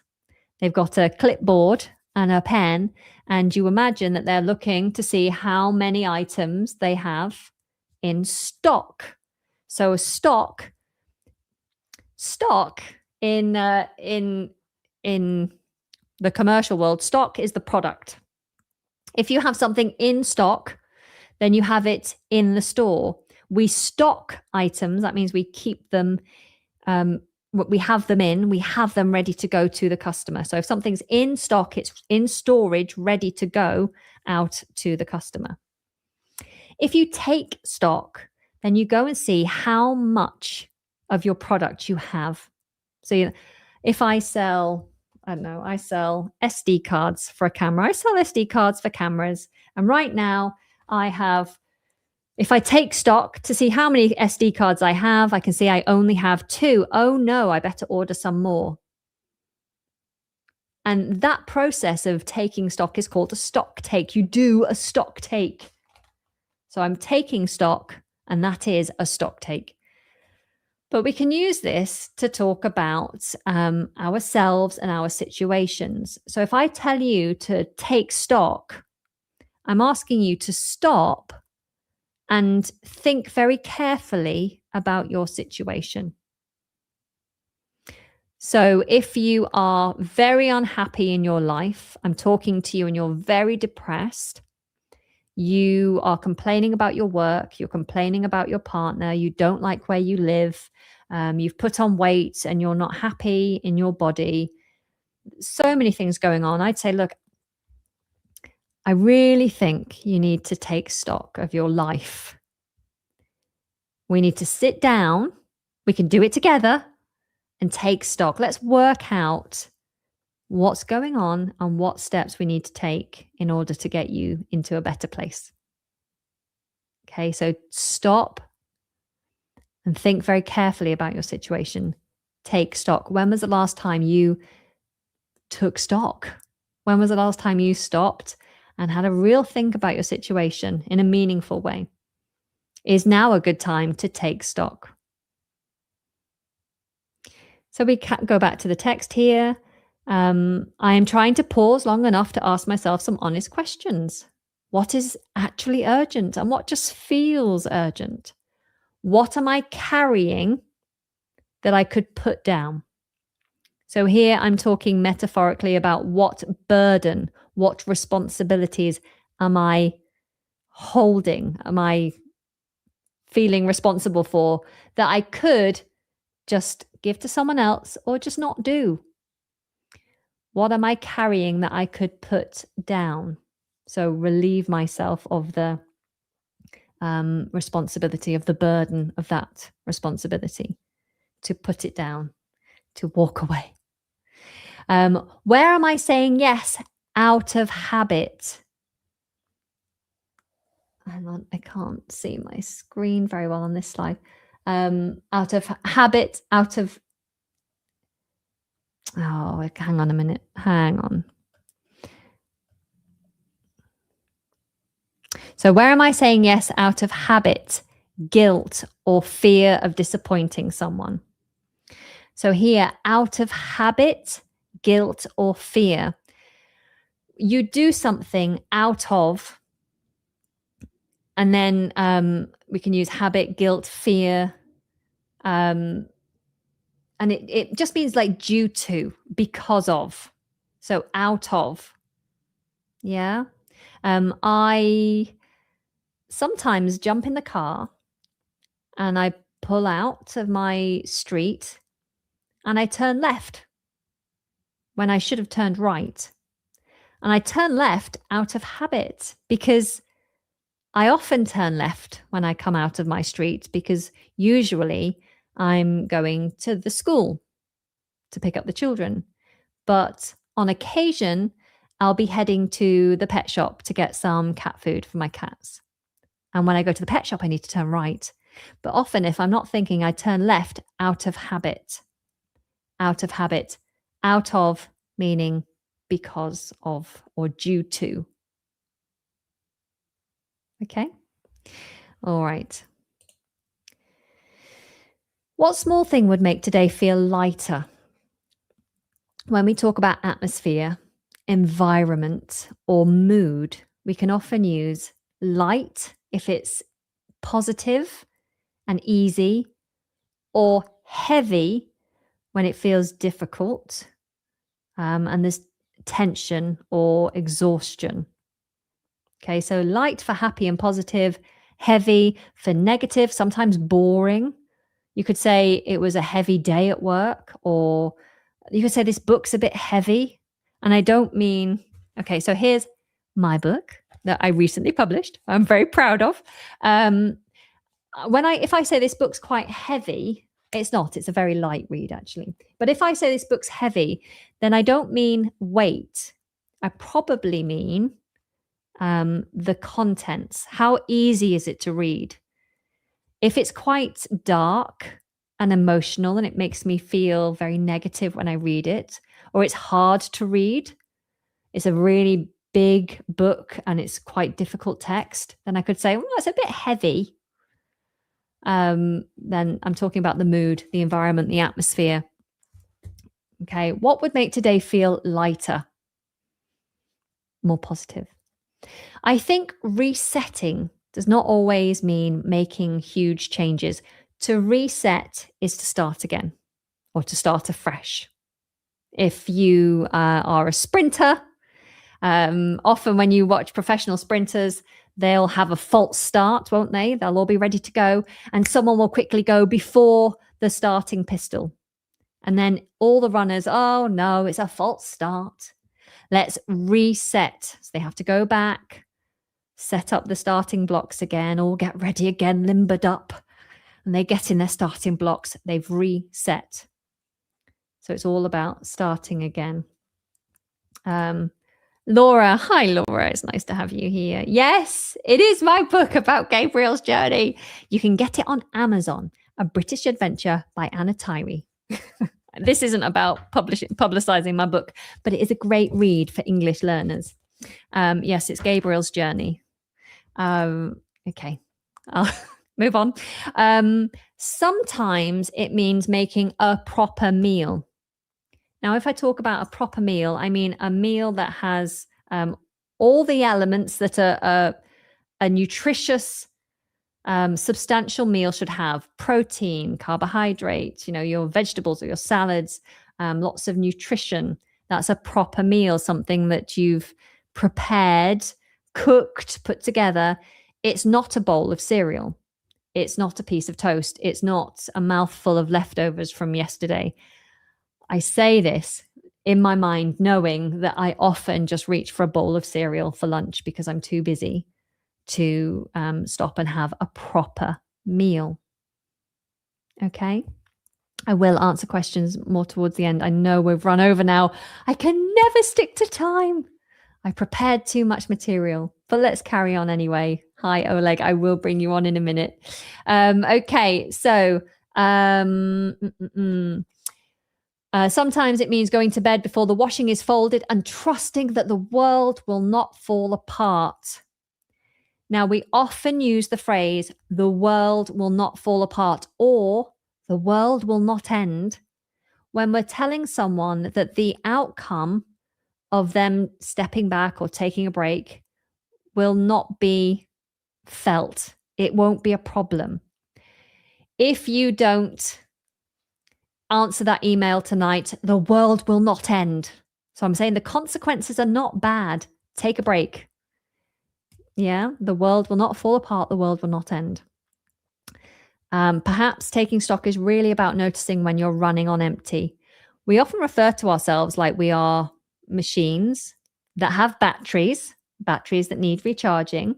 They've got a clipboard and a pen, and you imagine that they're looking to see how many items they have in stock. So a stock in the commercial world, stock is the product. If you have something in stock, then you have it in the store. We stock items. That means we keep them, we have them ready to go to the customer. So if something's in stock, it's in storage, ready to go out to the customer. If you take stock, then you go and see how much of your product you have. So if I sell, I sell SD cards for a camera. I sell SD cards for cameras. And right now I have, if I take stock to see how many SD cards I have, I can see I only have 2. Oh no, I better order some more. And that process of taking stock is called a stock take. You do a stock take. So I'm taking stock, and that is a stock take. But we can use this to talk about ourselves and our situations. So if I tell you to take stock, I'm asking you to stop and think very carefully about your situation. So, if you are very unhappy in your life, I'm talking to you and you're very depressed, you are complaining about your work, you're complaining about your partner, you don't like where you live, you've put on weight and you're not happy in your body, so many things going on. I'd say, look, I really think you need to take stock of your life. We need to sit down, we can do it together, and take stock. Let's work out what's going on and what steps we need to take in order to get you into a better place. Okay, so stop and think very carefully about your situation. Take stock. When was the last time you took stock? When was the last time you stopped and had a real think about your situation in a meaningful way? Is now a good time to take stock? So we can go back to the text here. I am trying to pause long enough to ask myself some honest questions. What is actually urgent and what just feels urgent? What am I carrying that I could put down? So here I'm talking metaphorically about what burden, what responsibilities am I holding? Am I feeling responsible for that I could just give to someone else or just not do? What am I carrying that I could put down? So relieve myself of the responsibility, of the burden of that responsibility, to put it down, to walk away. Where am I saying yes out of habit? Hang on, I can't see my screen very well on this slide. Out of habit, out of. Oh, hang on a minute. Hang on. So, where am I saying yes out of habit, guilt, or fear of disappointing someone? So, here, out of habit, guilt, or fear, you do something out of, and then we can use habit, guilt, fear. And it just means like due to, because of. So, out of. Yeah. I sometimes jump in the car and I pull out of my street and I turn left when I should have turned right. And I turn left out of habit because I often turn left when I come out of my street because usually I'm going to the school to pick up the children. But on occasion, I'll be heading to the pet shop to get some cat food for my cats. And when I go to the pet shop, I need to turn right. But often, if I'm not thinking, I turn left out of habit. Out of habit. Out of meaning because of or due to. Okay. All right. What small thing would make today feel lighter? When we talk about atmosphere, environment, or mood, we can often use light if it's positive and easy, or heavy when it feels difficult and there's tension or exhaustion. Okay, so light for happy and positive, heavy for negative, sometimes boring. You could say it was a heavy day at work, or you could say this book's a bit heavy. And I don't mean, okay, so here's my book that I recently published. I'm very proud of. If I say this book's quite heavy, it's not. It's a very light read, actually. But if I say this book's heavy, then I don't mean weight. I probably mean the contents. How easy is it to read? If it's quite dark and emotional and it makes me feel very negative when I read it, or it's hard to read, it's a really big book and it's quite difficult text, then I could say, well, it's a bit heavy. Then I'm talking about the mood, the environment, the atmosphere. Okay, what would make today feel lighter, more positive? I think resetting does not always mean making huge changes. To reset is to start again or to start afresh. If you are a sprinter, often when you watch professional sprinters, they'll have a false start, won't they? They'll all be ready to go, and someone will quickly go before the starting pistol. And then all the runners, oh no, it's a false start. Let's reset. So they have to go back, set up the starting blocks again, all get ready again, limbered up. And they get in their starting blocks. They've reset. So it's all about starting again. Laura, hi Laura, it's nice to have you here. Yes, it is my book about Gabriel's journey. You can get it on Amazon, A British Adventure by Anna Tyree. This isn't about publicizing my book, but it is a great read for English learners. Yes, it's Gabriel's journey. Okay, I'll move on. Sometimes it means making a proper meal. Now, if I talk about a proper meal, I mean a meal that has all the elements that a nutritious, substantial meal should have: protein, carbohydrates, your vegetables or your salads, lots of nutrition. That's a proper meal, something that you've prepared, cooked, put together. It's not a bowl of cereal. It's not a piece of toast. It's not a mouthful of leftovers from yesterday. I say this in my mind, knowing that I often just reach for a bowl of cereal for lunch because I'm too busy to stop and have a proper meal. Okay. I will answer questions more towards the end. I know we've run over now. I can never stick to time. I prepared too much material, but let's carry on anyway. Hi, Oleg. I will bring you on in a minute. Okay. So, sometimes it means going to bed before the washing is folded and trusting that the world will not fall apart. Now, we often use the phrase, the world will not fall apart, or the world will not end, when we're telling someone that the outcome of them stepping back or taking a break will not be felt. It won't be a problem. If you don't answer that email tonight, the world will not end. So I'm saying the consequences are not bad. Take a break. Yeah, the world will not fall apart. The world will not end. Perhaps taking stock is really about noticing when you're running on empty. We often refer to ourselves like we are machines that have batteries that need recharging,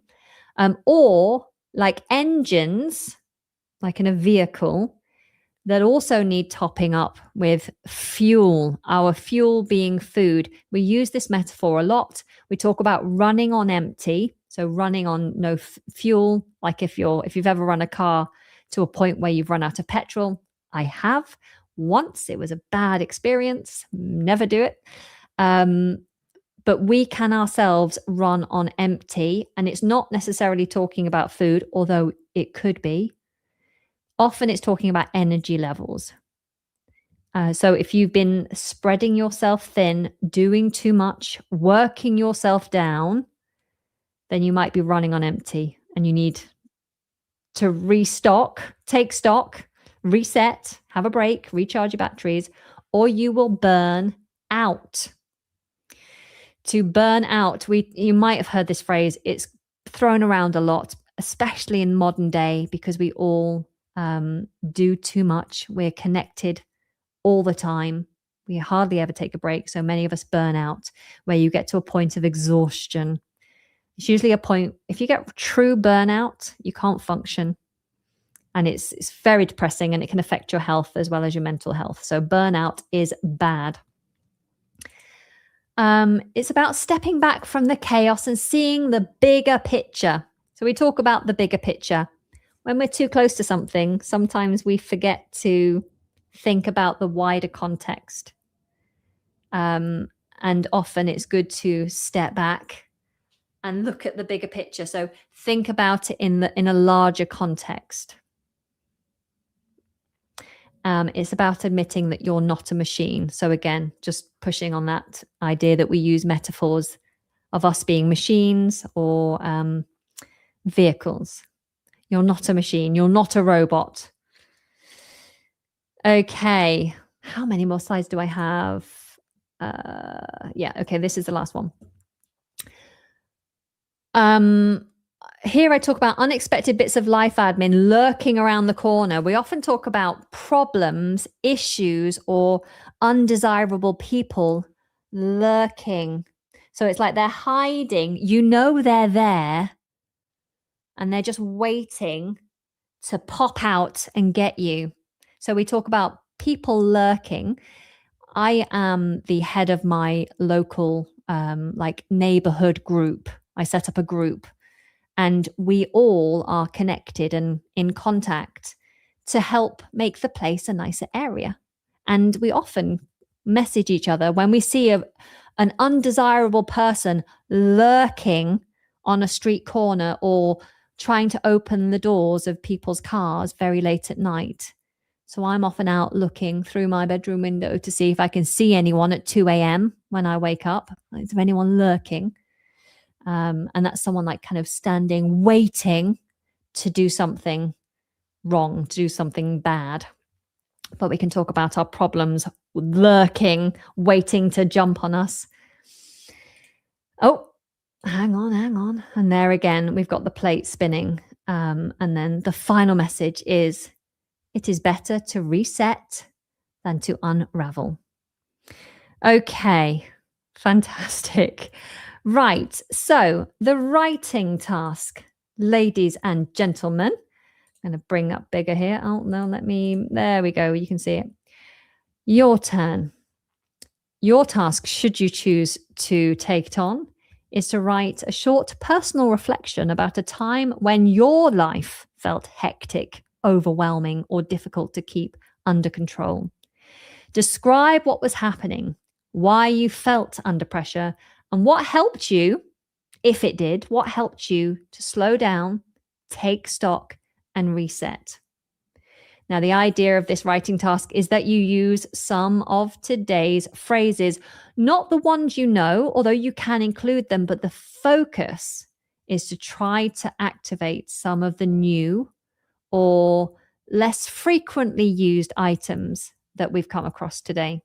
or like engines, like in a vehicle, that also need topping up with fuel, our fuel being food. We use this metaphor a lot. We talk about running on empty, so running on no fuel, like if you've ever run a car to a point where you've run out of petrol. I have once. It was a bad experience. Never do it. But we can ourselves run on empty, and it's not necessarily talking about food, although it could be. Often it's talking about energy levels. So if you've been spreading yourself thin, doing too much, working yourself down, then you might be running on empty and you need to restock, take stock, reset, have a break, recharge your batteries, or you will burn out. To burn out, you might have heard this phrase. It's thrown around a lot, especially in modern day, because we all do too much. We're connected all the time. We hardly ever take a break. So many of us burn out, where you get to a point of exhaustion. It's usually a point, if you get true burnout, you can't function. And it's very depressing, and it can affect your health as well as your mental health. So burnout is bad. It's about stepping back from the chaos and seeing the bigger picture. So we talk about the bigger picture. When we're too close to something, sometimes we forget to think about the wider context. And often it's good to step back and look at the bigger picture. So think about it in a larger context. It's about admitting that you're not a machine. So again, just pushing on that idea that we use metaphors of us being machines, or vehicles. You're not a machine. You're not a robot. Okay. How many more slides do I have? Yeah, okay, this is the last one. Here I talk about unexpected bits of life admin lurking around the corner. We often talk about problems, issues, or undesirable people lurking. So it's like they're hiding. You know they're there, and they're just waiting to pop out and get you. So we talk about people lurking. I am the head of my local like neighborhood group. I set up a group, and we all are connected and in contact to help make the place a nicer area. And we often message each other when we see an undesirable person lurking on a street corner or trying to open the doors of people's cars very late at night. So I'm often out looking through my bedroom window to see if I can see anyone at 2 a.m. when I wake up. Is there anyone lurking? And that's someone like kind of standing, waiting to do something wrong, to do something bad. But we can talk about our problems lurking, waiting to jump on us. Oh, hang on. And there again, we've got the plate spinning. And then the final message is, it is better to reset than to unravel. Okay, fantastic. Right, so the writing task, ladies and gentlemen. I'm going to bring up bigger here. Oh, no, there we go. You can see it. Your turn. Your task, should you choose to take it on, is to write a short personal reflection about a time when your life felt hectic, overwhelming, or difficult to keep under control. Describe what was happening, why you felt under pressure, and what helped you, if it did, what helped you to slow down, take stock, and reset. Now, the idea of this writing task is that you use some of today's phrases, not the ones you know, although you can include them, but the focus is to try to activate some of the new or less frequently used items that we've come across today.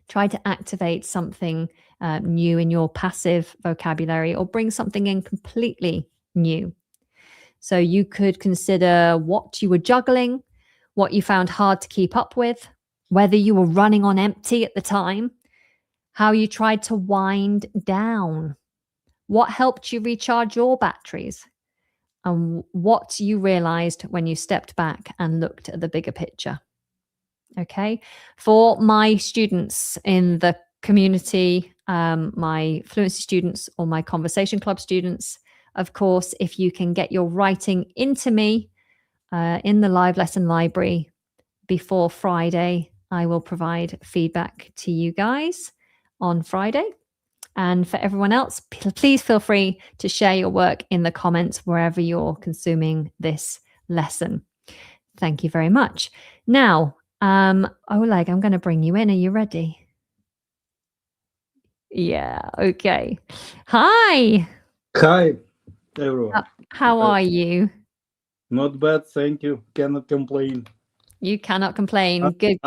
Try to activate something new in your passive vocabulary, or bring something in completely new. So you could consider what you were juggling, what you found hard to keep up with, whether you were running on empty at the time, how you tried to wind down, what helped you recharge your batteries, and what you realized when you stepped back and looked at the bigger picture. Okay. For my students in the community, my fluency students or my conversation club students, of course, if you can get your writing into me in the live lesson library before Friday, I will provide feedback to you guys on Friday. And for everyone else, please feel free to share your work in the comments wherever you're consuming this lesson. Thank you very much. Now, Oleg, I'm going to bring you in. Are you ready? Yeah, okay. Hi. Hi, everyone. How are you? Not bad, thank you. Cannot complain. You cannot complain. Good.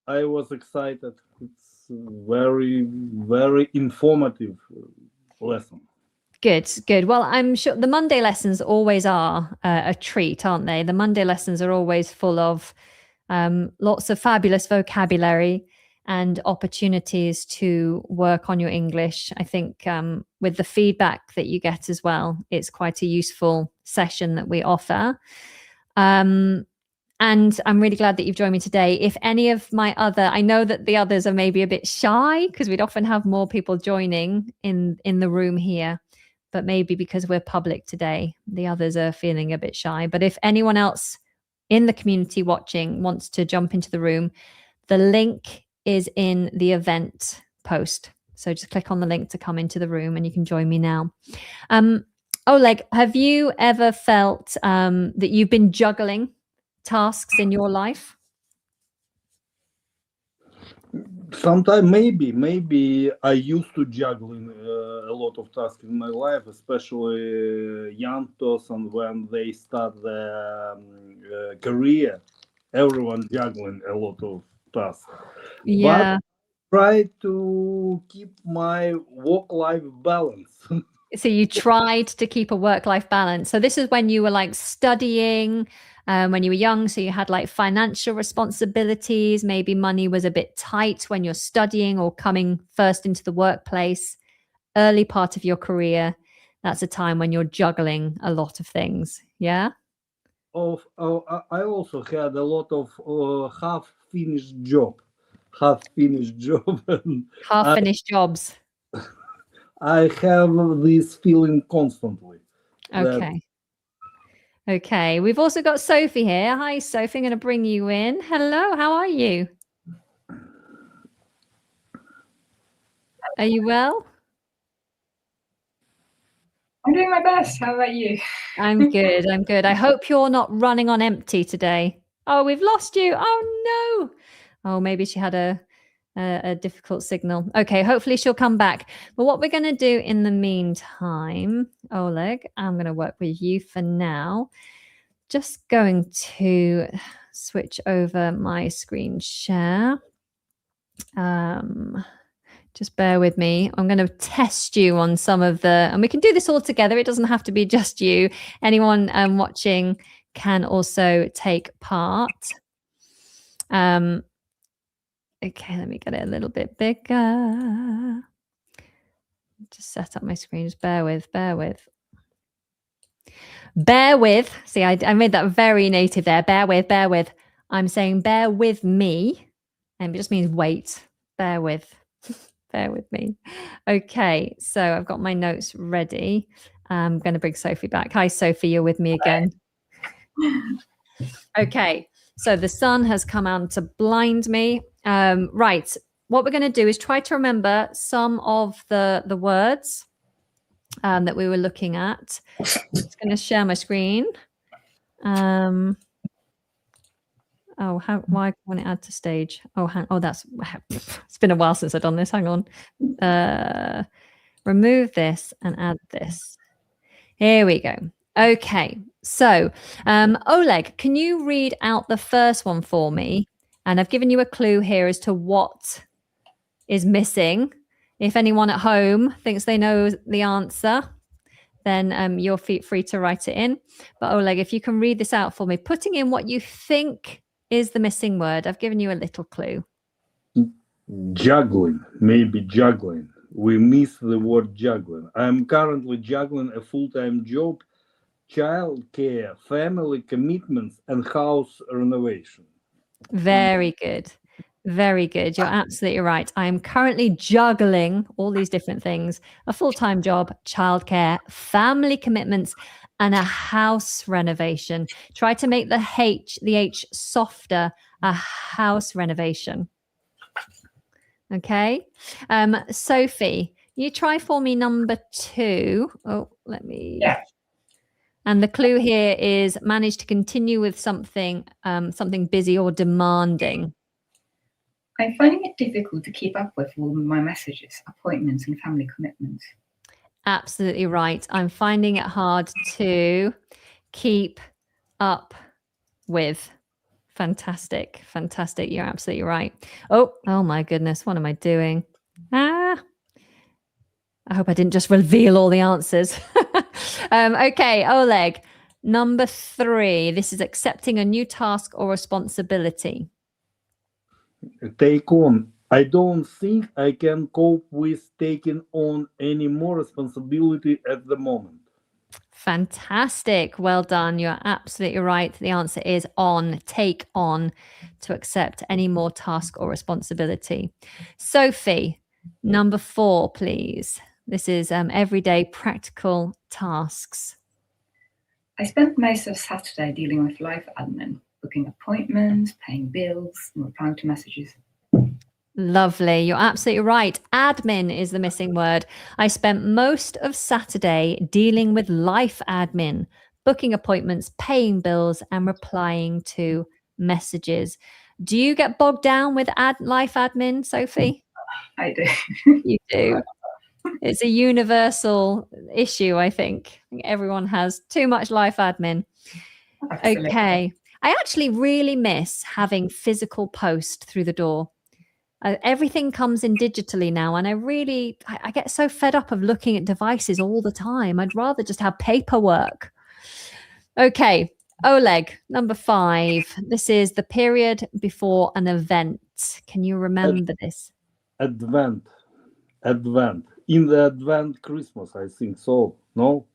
I was excited. It's very, very informative lesson. Good. Well, I'm sure the Monday lessons always are a treat, aren't they? The Monday lessons are always full of lots of fabulous vocabulary and opportunities to work on your English. I think with the feedback that you get as well, it's quite a useful session that we offer. And I'm really glad that you've joined me today. If any of my I know that the others are maybe a bit shy because we'd often have more people joining in the room here, but maybe because we're public today, the others are feeling a bit shy. But if anyone else in the community watching wants to jump into the room, the link is in the event post. So just click on the link to come into the room and you can join me now. Oleg, have you ever felt that you've been juggling tasks in your life? Sometimes maybe I used to juggling a lot of tasks in my life, especially young person when they start their career. Everyone juggling a lot of tasks, but Yeah. try to keep my work-life balance. So you tried to keep a work-life balance. So this is when you were like studying, when you were young. So you had like financial responsibilities. Maybe money was a bit tight when you're studying or coming first into the workplace. Early part of your career, that's a time when you're juggling a lot of things. Yeah. I also had a lot of half-finished job, half-finished job, and Half I, finished jobs. I have this feeling constantly that Okay. Okay. We've also got Sophie here. Hi, Sophie. I'm going to bring you in. Hello. How are you? Are you well? I'm doing my best. How about you? I'm good. I'm good. I hope you're not running on empty today. Oh, we've lost you. Oh no. Oh, maybe she had a difficult signal. Okay, hopefully she'll come back. But what we're going to do in the meantime, Oleg, I'm going to work with you for now. Just going to switch over my screen share. Just bear with me. I'm going to test you on some of the, and we can do this all together. It doesn't have to be just you. Anyone watching can also take part. Okay, let me get it a little bit bigger. Just set up my screen. Just bear with. See, I made that very native there. Bear with. I'm saying bear with me. And it just means wait. Bear with. Bear with me. Okay, so I've got my notes ready. I'm going to bring Sophie back. Hi, Sophie, you're with me again. Okay, so the sun has come out to blind me. Right, what we're going to do is try to remember some of the words that we were looking at. I'm just going to share my screen. Why want to add to stage? It's been a while since I've done this. Hang on. Remove this and add this. Here we go. Okay. So, Oleg, can you read out the first one for me? And I've given you a clue here as to what is missing. If anyone at home thinks they know the answer, then you're free to write it in. But Oleg, if you can read this out for me, putting in what you think is the missing word. I've given you a little clue. juggling, maybe juggling. We miss the word juggling. I'm currently juggling a full-time job, childcare, family commitments, and house renovation. Very good. Very good. You're absolutely right. I am currently juggling all these different things: a full-time job, childcare, family commitments, and a house renovation. Try to make the H softer, a house renovation. Okay. Sophie, you try for me number 2. Oh, let me. Yeah. And the clue here is manage to continue with something busy or demanding. I'm finding it difficult to keep up with all my messages, appointments, and family commitments. Absolutely right. I'm finding it hard to keep up with. Fantastic. You're absolutely right. Oh my goodness. What am I doing? I hope I didn't just reveal all the answers. Okay, Oleg, number 3. This is accepting a new task or responsibility. Take on. I don't think I can cope with taking on any more responsibility at the moment. Fantastic. Well done. You're absolutely right. The answer is on, take on, to accept any more task or responsibility. Sophie, number 4, please. This is everyday practical tasks. I spent most of Saturday dealing with life admin, booking appointments, paying bills, and replying to messages. Lovely. You're absolutely right. Admin is the missing word. I spent most of Saturday dealing with life admin, booking appointments, paying bills, and replying to messages. Do you get bogged down with life admin, Sophie? I do. You do. It's a universal issue, I think. Everyone has too much life admin. Absolutely. Okay. I actually really miss having physical post through the door. Everything comes in digitally now, and I get so fed up of looking at devices all the time. I'd rather just have paperwork. Okay. Oleg, number 5. This is the period before an event. Can you remember this? Advent. In the Advent Christmas, I think so. No?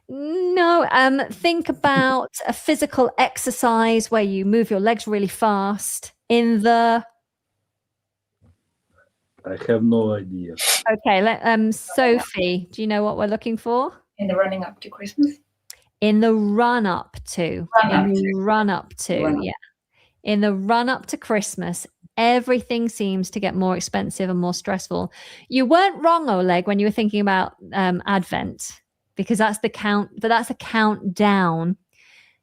No. Think about a physical exercise where you move your legs really fast in the... I have no idea. Okay. Sophie, do you know what we're looking for? In the running up to Christmas? In the run up to. Run up to. Yeah. In the run up to Christmas, everything seems to get more expensive and more stressful. You weren't wrong, Oleg, when you were thinking about Advent, because that's the count, but that's a countdown.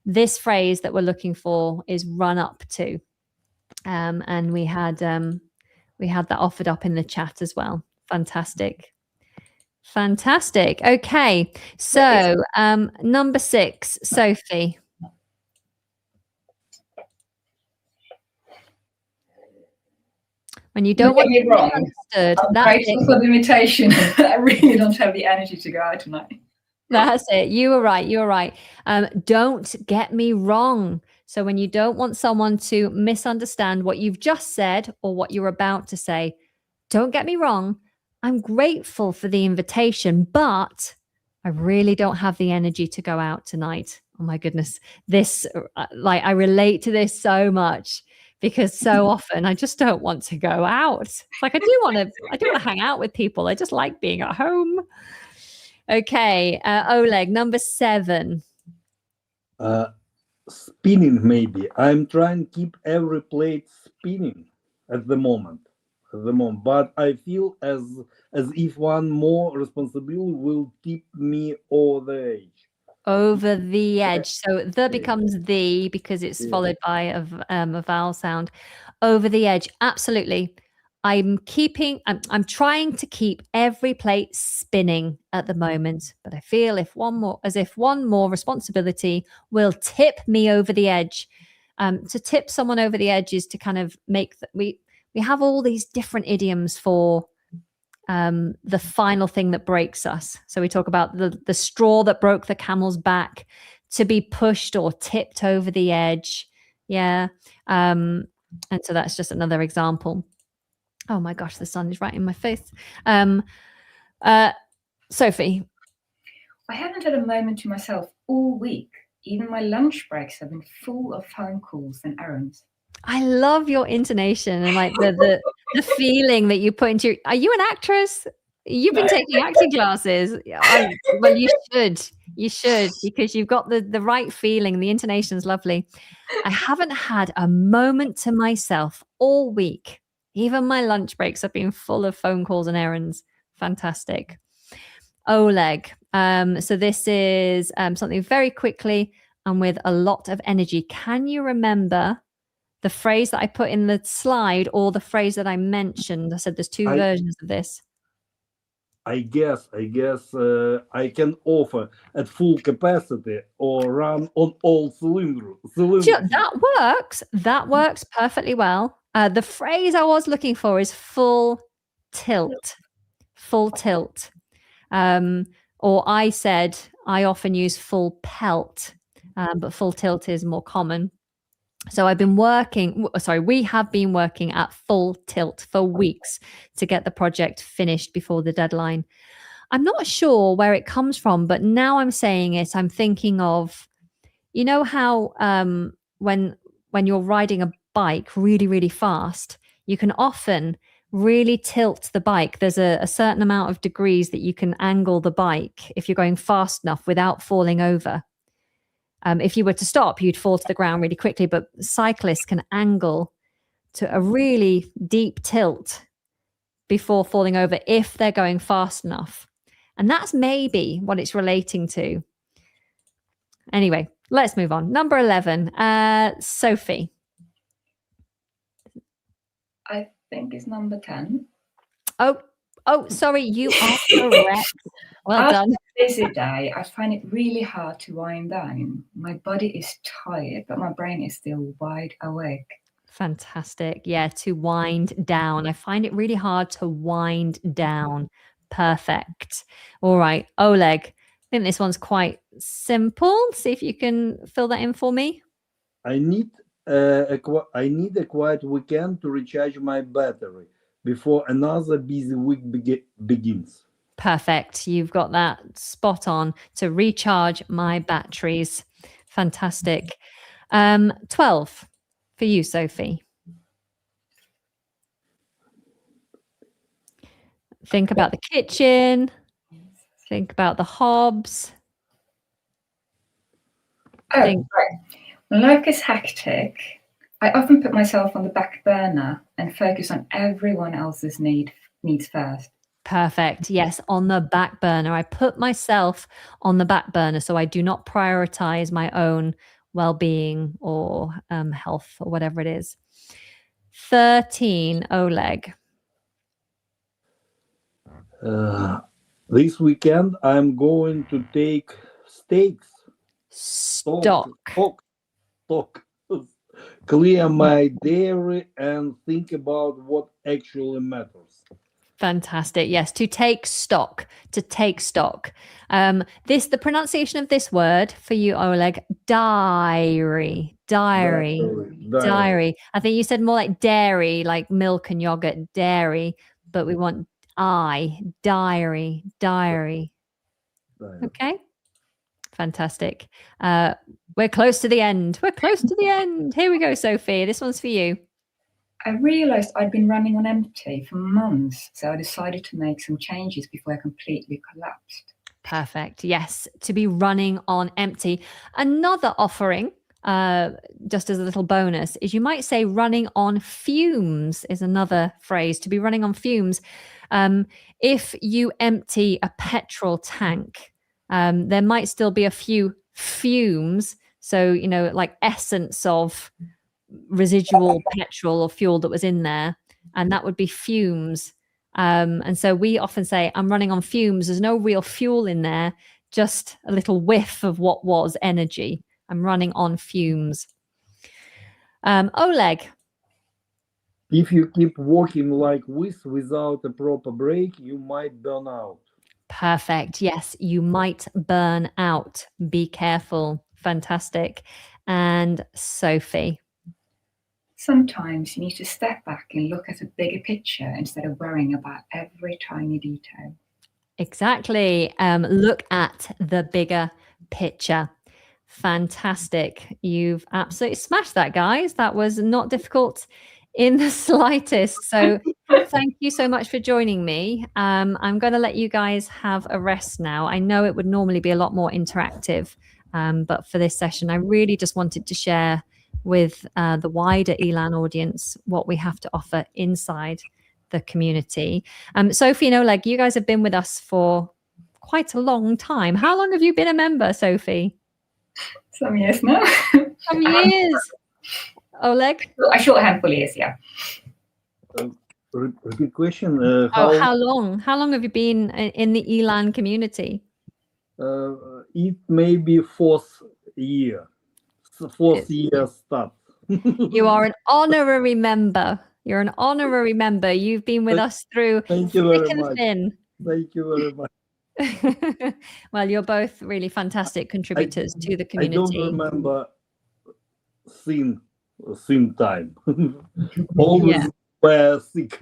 This phrase that we're looking for is run up to. And we had that offered up in the chat as well. Fantastic. Okay. So number 6, Sophie. When you don't want to be understood, I'm grateful for the invitation. I really don't have the energy to go out tonight. That's it. You were right. Don't get me wrong. So when you don't want someone to misunderstand what you've just said or what you're about to say, don't get me wrong. I'm grateful for the invitation, but I really don't have the energy to go out tonight. Oh my goodness. This, I relate to this so much. Because so often I just don't want to go out. It's like I do want to hang out with people. I just like being at home. Okay, Oleg, number 7. Spinning, maybe. I'm trying to keep every plate spinning at the moment. But I feel as if one more responsibility will tip me over the edge. Over the edge. So the becomes the because it's followed by a vowel sound. Over the edge. Absolutely. I'm trying to keep every plate spinning at the moment, but I feel as if one more responsibility will tip me over the edge. To tip someone over the edge is to kind of make we have all these different idioms for the final thing that breaks us. So we talk about the straw that broke the camel's back, to be pushed or tipped over the edge. Yeah. And so that's just another example. Oh my gosh, the sun is right in my face. Sophie. I haven't had a moment to myself all week. Even my lunch breaks have been full of phone calls and errands. I love your intonation and like the feeling that you put into your... Are you an actress? You've been taking acting classes. Well, you should, because you've got the right feeling. The intonation's lovely. I haven't had a moment to myself all week. Even my lunch breaks have been full of phone calls and errands. Fantastic. Oleg. So this is something very quickly and with a lot of energy. Can you remember the phrase that I put in the slide or the phrase that I mentioned? I said there's 2 versions of this. I guess I can offer at full capacity or run on all cylinders. That works perfectly well. The phrase I was looking for is full tilt. Full tilt. Or I said I often use full pelt, but full tilt is more common. So we have been working at full tilt for weeks to get the project finished before the deadline. I'm not sure where it comes from, but now I'm saying it, I'm thinking of, you know how when you're riding a bike really, really fast, you can often really tilt the bike. There's a certain amount of degrees that you can angle the bike if you're going fast enough without falling over. If you were to stop, you'd fall to the ground really quickly, but cyclists can angle to a really deep tilt before falling over if they're going fast enough. And that's maybe what it's relating to. Anyway, let's move on. Number 11, Sophie. I think it's number 10. Oh, sorry, you are correct. Well After done. a busy day, I find it really hard to wind down. My body is tired, but my brain is still wide awake. Fantastic. Yeah, to wind down. I find it really hard to wind down. Perfect. All right, Oleg. I think this one's quite simple. See if you can fill that in for me. I need a quiet weekend to recharge my battery before another busy week begins. Perfect. You've got that spot on. To recharge my batteries. Fantastic. 12 for you, Sophie. Think about the kitchen. Think about the hobs. Oh, Think- right. When life gets hectic, I often put myself on the back burner and focus on everyone else's needs first. Perfect. Yes, on the back burner. I put myself on the back burner so I do not prioritize my own well-being or health or whatever it is. 13, Oleg. This weekend, I'm going to take steaks. Stock. Clear my diary and think about what actually matters. Fantastic. Yes, to take stock. To take stock. The pronunciation of this word for you, Oleg, diary. Diary. I think you said more like dairy, like milk and yogurt, dairy, but we want diary. Okay. Fantastic. We're close to the end. Here we go, Sophie. This one's for you. I realised I'd been running on empty for months, so I decided to make some changes before I completely collapsed. Perfect. Yes, to be running on empty. Another offering, just as a little bonus, is you might say running on fumes is another phrase, to be running on fumes. If you empty a petrol tank, there might still be a few fumes. So, like essence of residual petrol or fuel that was in there, and that would be fumes. And so we often say, I'm running on fumes. There's no real fuel in there, just a little whiff of what was energy. I'm running on fumes. Oleg. If you keep walking like this without a proper break, you might burn out. Perfect. Yes, you might burn out. Be careful. Fantastic. And Sophie. Sometimes you need to step back and look at a bigger picture instead of worrying about every tiny detail. Exactly. Look at the bigger picture. Fantastic. You've absolutely smashed that, guys. That was not difficult in the slightest. So thank you so much for joining me. I'm going to let you guys have a rest now. I know it would normally be a lot more interactive, but for this session, I really just wanted to share with the wider Elan audience what we have to offer inside the community. Sophie and Oleg, you guys have been with us for quite a long time. How long have you been a member, Sophie? Some years now. Some years. Oleg? A short handful of years, yeah. Repeat question. How long? How long have you been in the Elan community? It may be fourth year start. You are an honorary member. You're an honorary member. You've been with us through Thank you very thick and much. thin. Thank you very much. Well, you're both really fantastic contributors to the community. I don't remember same time. Always were sick.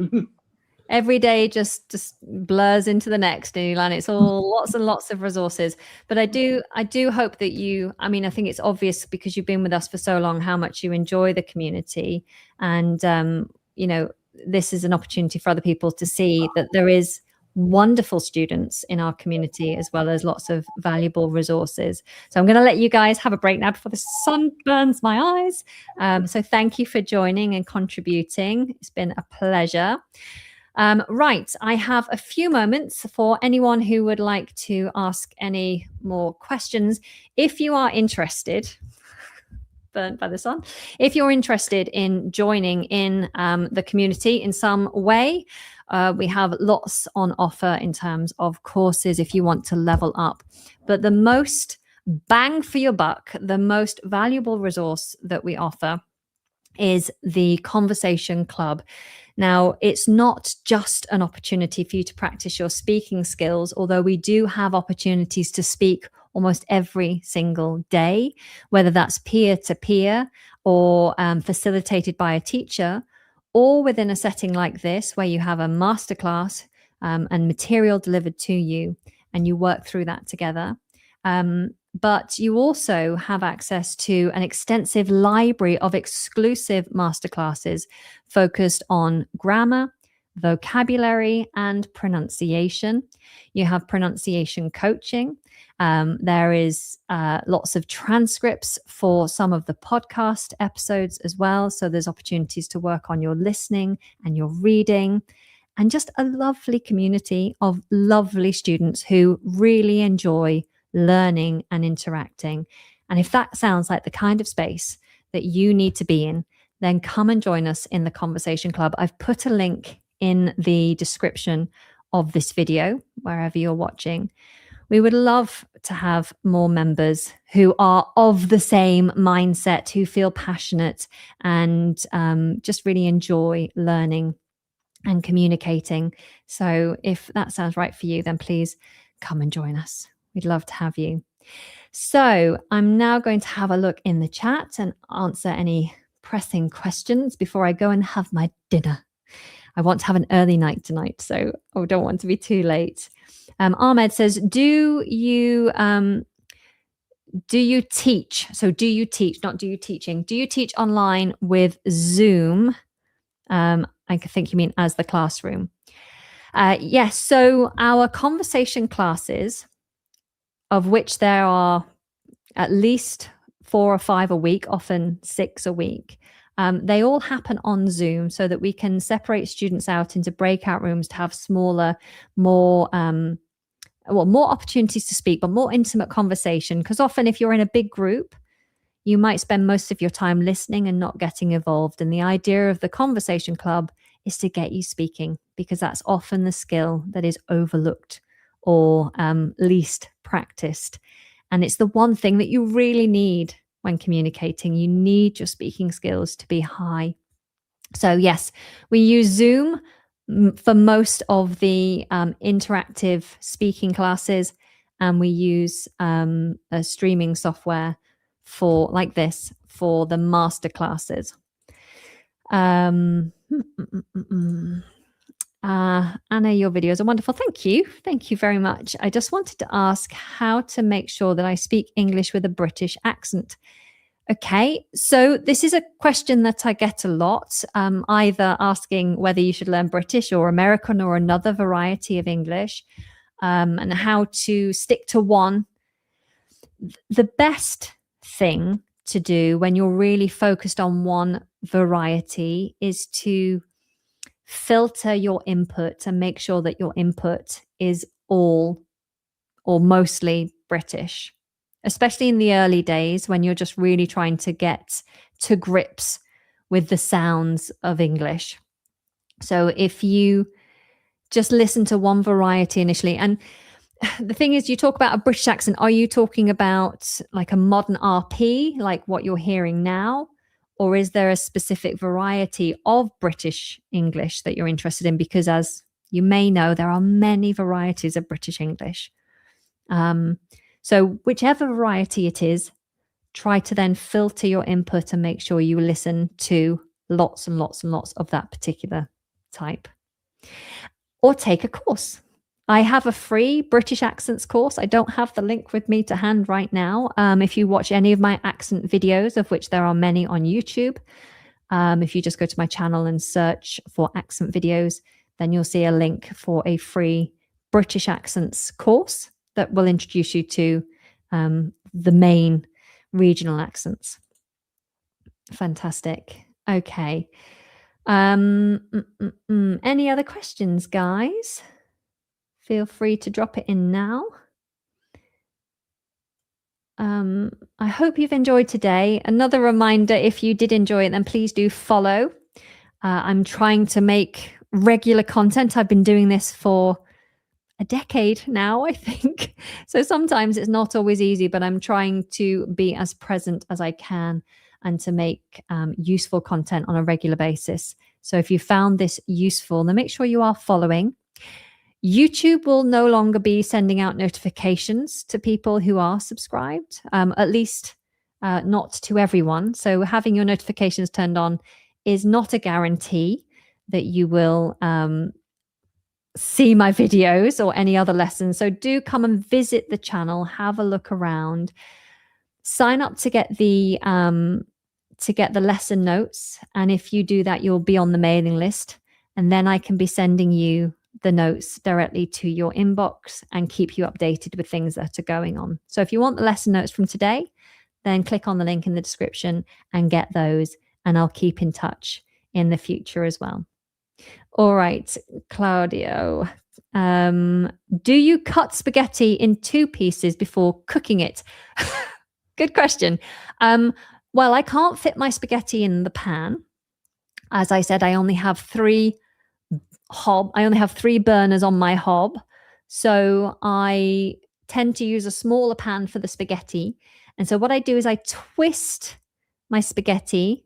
Every day just blurs into the next, Elan. It's all lots and lots of resources. But I do hope that I think it's obvious because you've been with us for so long how much you enjoy the community. And, this is an opportunity for other people to see that there is wonderful students in our community, as well as lots of valuable resources. So I'm going to let you guys have a break now before the sun burns my eyes. So thank you for joining and contributing. It's been a pleasure. Right, I have a few moments for anyone who would like to ask any more questions. If you are interested, burnt by the sun. If you're interested in joining in the community in some way, we have lots on offer in terms of courses if you want to level up. But the most bang for your buck, the most valuable resource that we offer is the Conversation Club. Now, it's not just an opportunity for you to practice your speaking skills, although we do have opportunities to speak almost every single day, whether that's peer-to-peer or facilitated by a teacher, or within a setting like this where you have a masterclass and material delivered to you and you work through that together. But you also have access to an extensive library of exclusive masterclasses focused on grammar, vocabulary, and pronunciation. You have pronunciation coaching. There is lots of transcripts for some of the podcast episodes as well. So there's opportunities to work on your listening and your reading, and just a lovely community of lovely students who really enjoy learning and interacting. And if that sounds like the kind of space that you need to be in, then come and join us in the Conversation Club. I've put a link in the description of this video, wherever you're watching. We would love to have more members who are of the same mindset, who feel passionate and just really enjoy learning and communicating. So if that sounds right for you, then please come and join us. We'd love to have you. So I'm now going to have a look in the chat and answer any pressing questions before I go and have my dinner. I want to have an early night tonight, so I don't want to be too late. Ahmed says, do you teach? So do you teach, not do you teaching. Do you teach online with Zoom? I think you mean as the classroom. Yes, so our conversation classes, of which there are at least 4 or 5 a week, often 6 a week. They all happen on Zoom so that we can separate students out into breakout rooms to have smaller, more opportunities to speak, but more intimate conversation. Because often if you're in a big group, you might spend most of your time listening and not getting involved. And the idea of the Conversation Club is to get you speaking, because that's often the skill that is overlooked or least practiced. And it's the one thing that you really need when communicating. You need your speaking skills to be high. So yes, we use Zoom for most of the interactive speaking classes, and we use a streaming software for like this for the master classes. Anna, your videos are wonderful. Thank you. Thank you very much. I just wanted to ask how to make sure that I speak English with a British accent. Okay, so this is a question that I get a lot, either asking whether you should learn British or American or another variety of English, and how to stick to one. The best thing to do when you're really focused on one variety is to filter your input and make sure that your input is all or mostly British, especially in the early days when you're just really trying to get to grips with the sounds of English. So if you just listen to one variety initially, and the thing is, you talk about a British accent, are you talking about like a modern RP, like what you're hearing now? Or is there a specific variety of British English that you're interested in? Because as you may know, there are many varieties of British English. So whichever variety it is, try to then filter your input and make sure you listen to lots and lots and lots of that particular type. Or take a course. I have a free British accents course. I don't have the link with me to hand right now. If you watch any of my accent videos, of which there are many on YouTube, if you just go to my channel and search for accent videos, then you'll see a link for a free British accents course that will introduce you to the main regional accents. Fantastic. Okay. Any other questions, guys? Feel free to drop it in now. I hope you've enjoyed today. Another reminder, if you did enjoy it, then please do follow. I'm trying to make regular content. I've been doing this for a decade now, I think. So sometimes it's not always easy, but I'm trying to be as present as I can and to make useful content on a regular basis. So if you found this useful, then make sure you are following. YouTube will no longer be sending out notifications to people who are subscribed, at least not to everyone. So having your notifications turned on is not a guarantee that you will see my videos or any other lessons. So do come and visit the channel, have a look around, sign up to get the lesson notes. And if you do that, you'll be on the mailing list, and then I can be sending you the notes directly to your inbox and keep you updated with things that are going on. So if you want the lesson notes from today, then click on the link in the description and get those, and I'll keep in touch in the future as well. All right, Claudio, do you cut spaghetti in 2 pieces before cooking it? Good question. Well, I can't fit my spaghetti in the pan. As I said, I only have 3 burners on my hob. So I tend to use a smaller pan for the spaghetti. And so what I do is I twist my spaghetti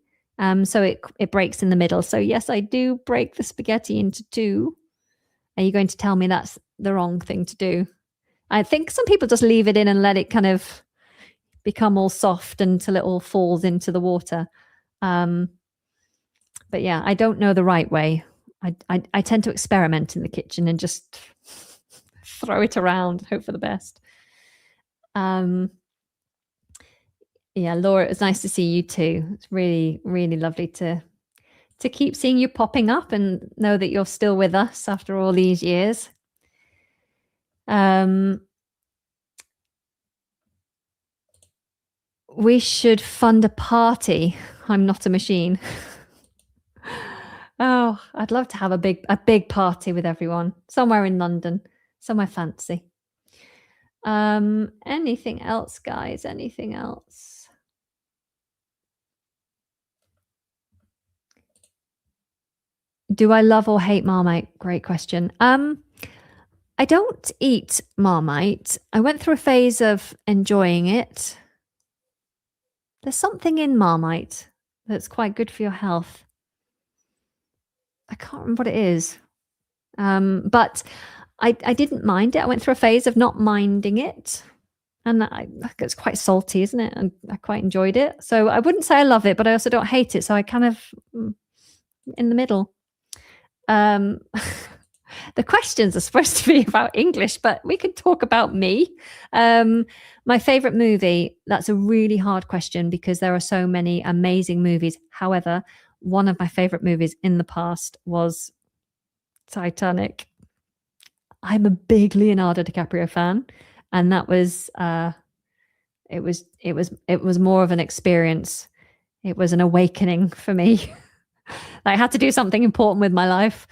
so it breaks in the middle. So yes, I do break the spaghetti into 2. Are you going to tell me that's the wrong thing to do? I think some people just leave it in and let it kind of become all soft until it all falls into the water. But yeah, I don't know the right way. I tend to experiment in the kitchen and just throw it around, hope for the best. Yeah, Laura, it was nice to see you too. It's really, really lovely to keep seeing you popping up and know that you're still with us after all these years. We should fund a party. I'm not a machine. Oh, I'd love to have a big party with everyone somewhere in London, somewhere fancy. Anything else, guys? Anything else? Do I love or hate Marmite? Great question. I don't eat Marmite. I went through a phase of enjoying it. There's something in Marmite that's quite good for your health. I can't remember what it is. But I didn't mind it. I went through a phase of not minding it. And it's quite salty, isn't it? And I quite enjoyed it. So I wouldn't say I love it, but I also don't hate it. So I kind of in the middle. The questions are supposed to be about English, but we could talk about me. My favorite movie, that's a really hard question because there are so many amazing movies. However, one of my favorite movies in the past was Titanic. I'm a big Leonardo DiCaprio fan, and that was it was more of an experience. It was an awakening for me. I had to do something important with my life.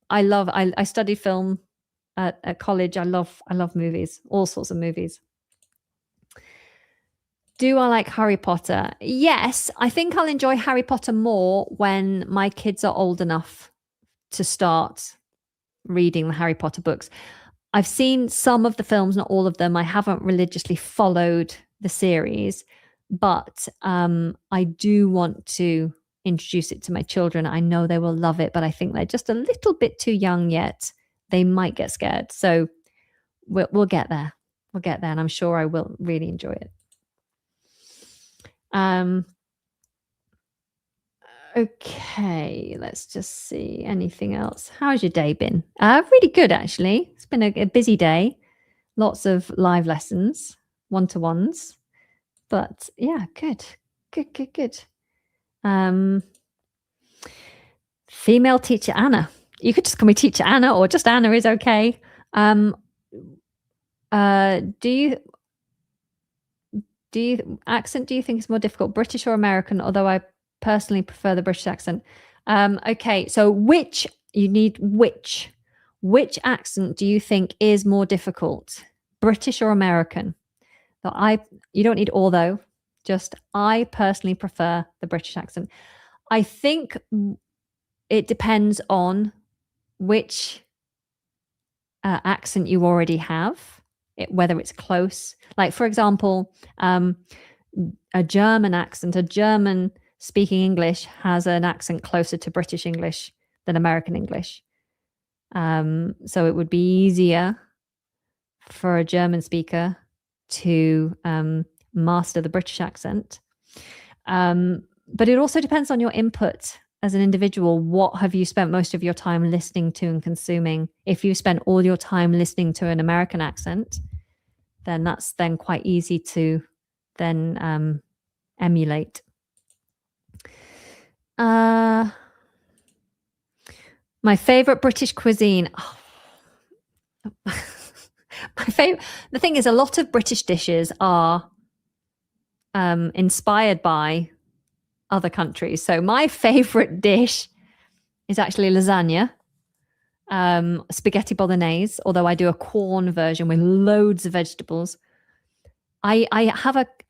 I studied film at college. I love movies, all sorts of movies. Do I like Harry Potter? Yes, I think I'll enjoy Harry Potter more when my kids are old enough to start reading the Harry Potter books. I've seen some of the films, not all of them. I haven't religiously followed the series, but I do want to introduce it to my children. I know they will love it, but I think they're just a little bit too young yet. They might get scared. So we'll get there. We'll get there, and I'm sure I will really enjoy it. Okay, let's just see. Anything else? How's your day been? Really good, actually. It's been a busy day. Lots of live lessons, one-to-ones. But yeah, good. Female teacher Anna. You could just call me Teacher Anna, or just Anna is okay. Do you accent? Do you think it's more difficult, British or American? Although I personally prefer the British accent. Okay, so which accent do you think is more difficult, British or American? So you don't need although, just I personally prefer the British accent. I think it depends on which accent you already have, whether it's close. Like, for example, a German accent, a German speaking English has an accent closer to British English than American English. So it would be easier for a German speaker to master the British accent. But it also depends on your input as an individual. What have you spent most of your time listening to and consuming? If you spent all your time listening to an American accent, then that's then quite easy to then emulate. My favorite British cuisine. The thing is, a lot of British dishes are inspired by other countries. So my favorite dish is actually lasagna, spaghetti bolognese, although I do a corn version with loads of vegetables. I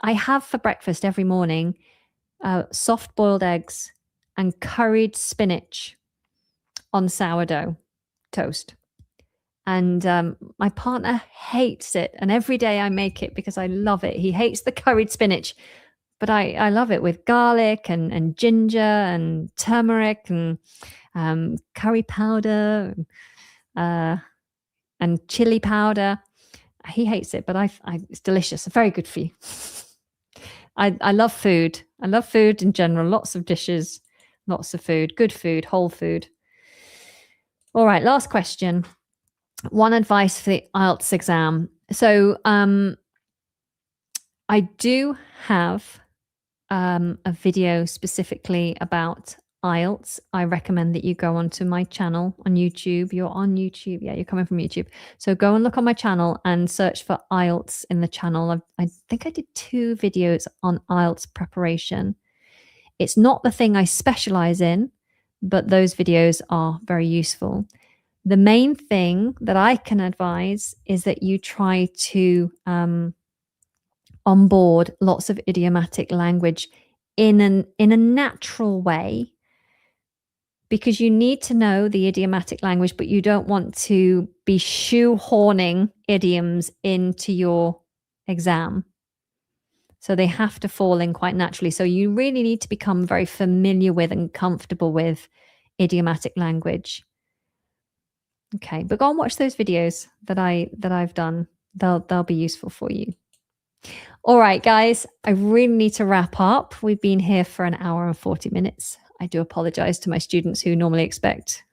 have for breakfast every morning soft boiled eggs and curried spinach on sourdough toast. And my partner hates it. And every day I make it because I love it. He hates the curried spinach, but I love it with garlic and ginger and turmeric and curry powder and chili powder. He hates it, but it's delicious. Very good for you. I love food. I love food in general. Lots of dishes, lots of food, good food, whole food. All right, last question. One advice for the IELTS exam. So I do have a video specifically about IELTS. I recommend that you go onto my channel on YouTube. You're on YouTube. Yeah, you're coming from YouTube. So go and look on my channel and search for IELTS in the channel. I think I did 2 videos on IELTS preparation. It's not the thing I specialize in, but those videos are very useful. The main thing that I can advise is that you try to onboard lots of idiomatic language in a natural way, because you need to know the idiomatic language, but you don't want to be shoehorning idioms into your exam. So they have to fall in quite naturally. So you really need to become very familiar with and comfortable with idiomatic language. Okay, but go and watch those videos that I've done. They'll be useful for you. All right, guys, I really need to wrap up. We've been here for an hour and 40 minutes. I do apologize to my students who normally expect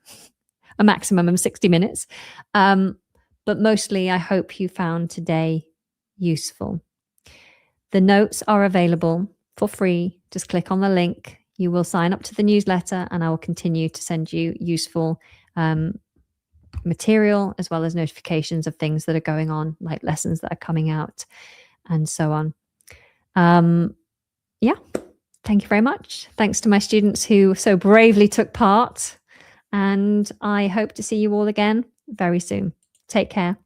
a maximum of 60 minutes. But mostly, I hope you found today useful. The notes are available for free. Just click on the link. You will sign up to the newsletter, and I will continue to send you useful material, as well as notifications of things that are going on, like lessons that are coming out and so on. Yeah, thank you very much. Thanks to my students who so bravely took part, and I hope to see you all again very soon. Take care.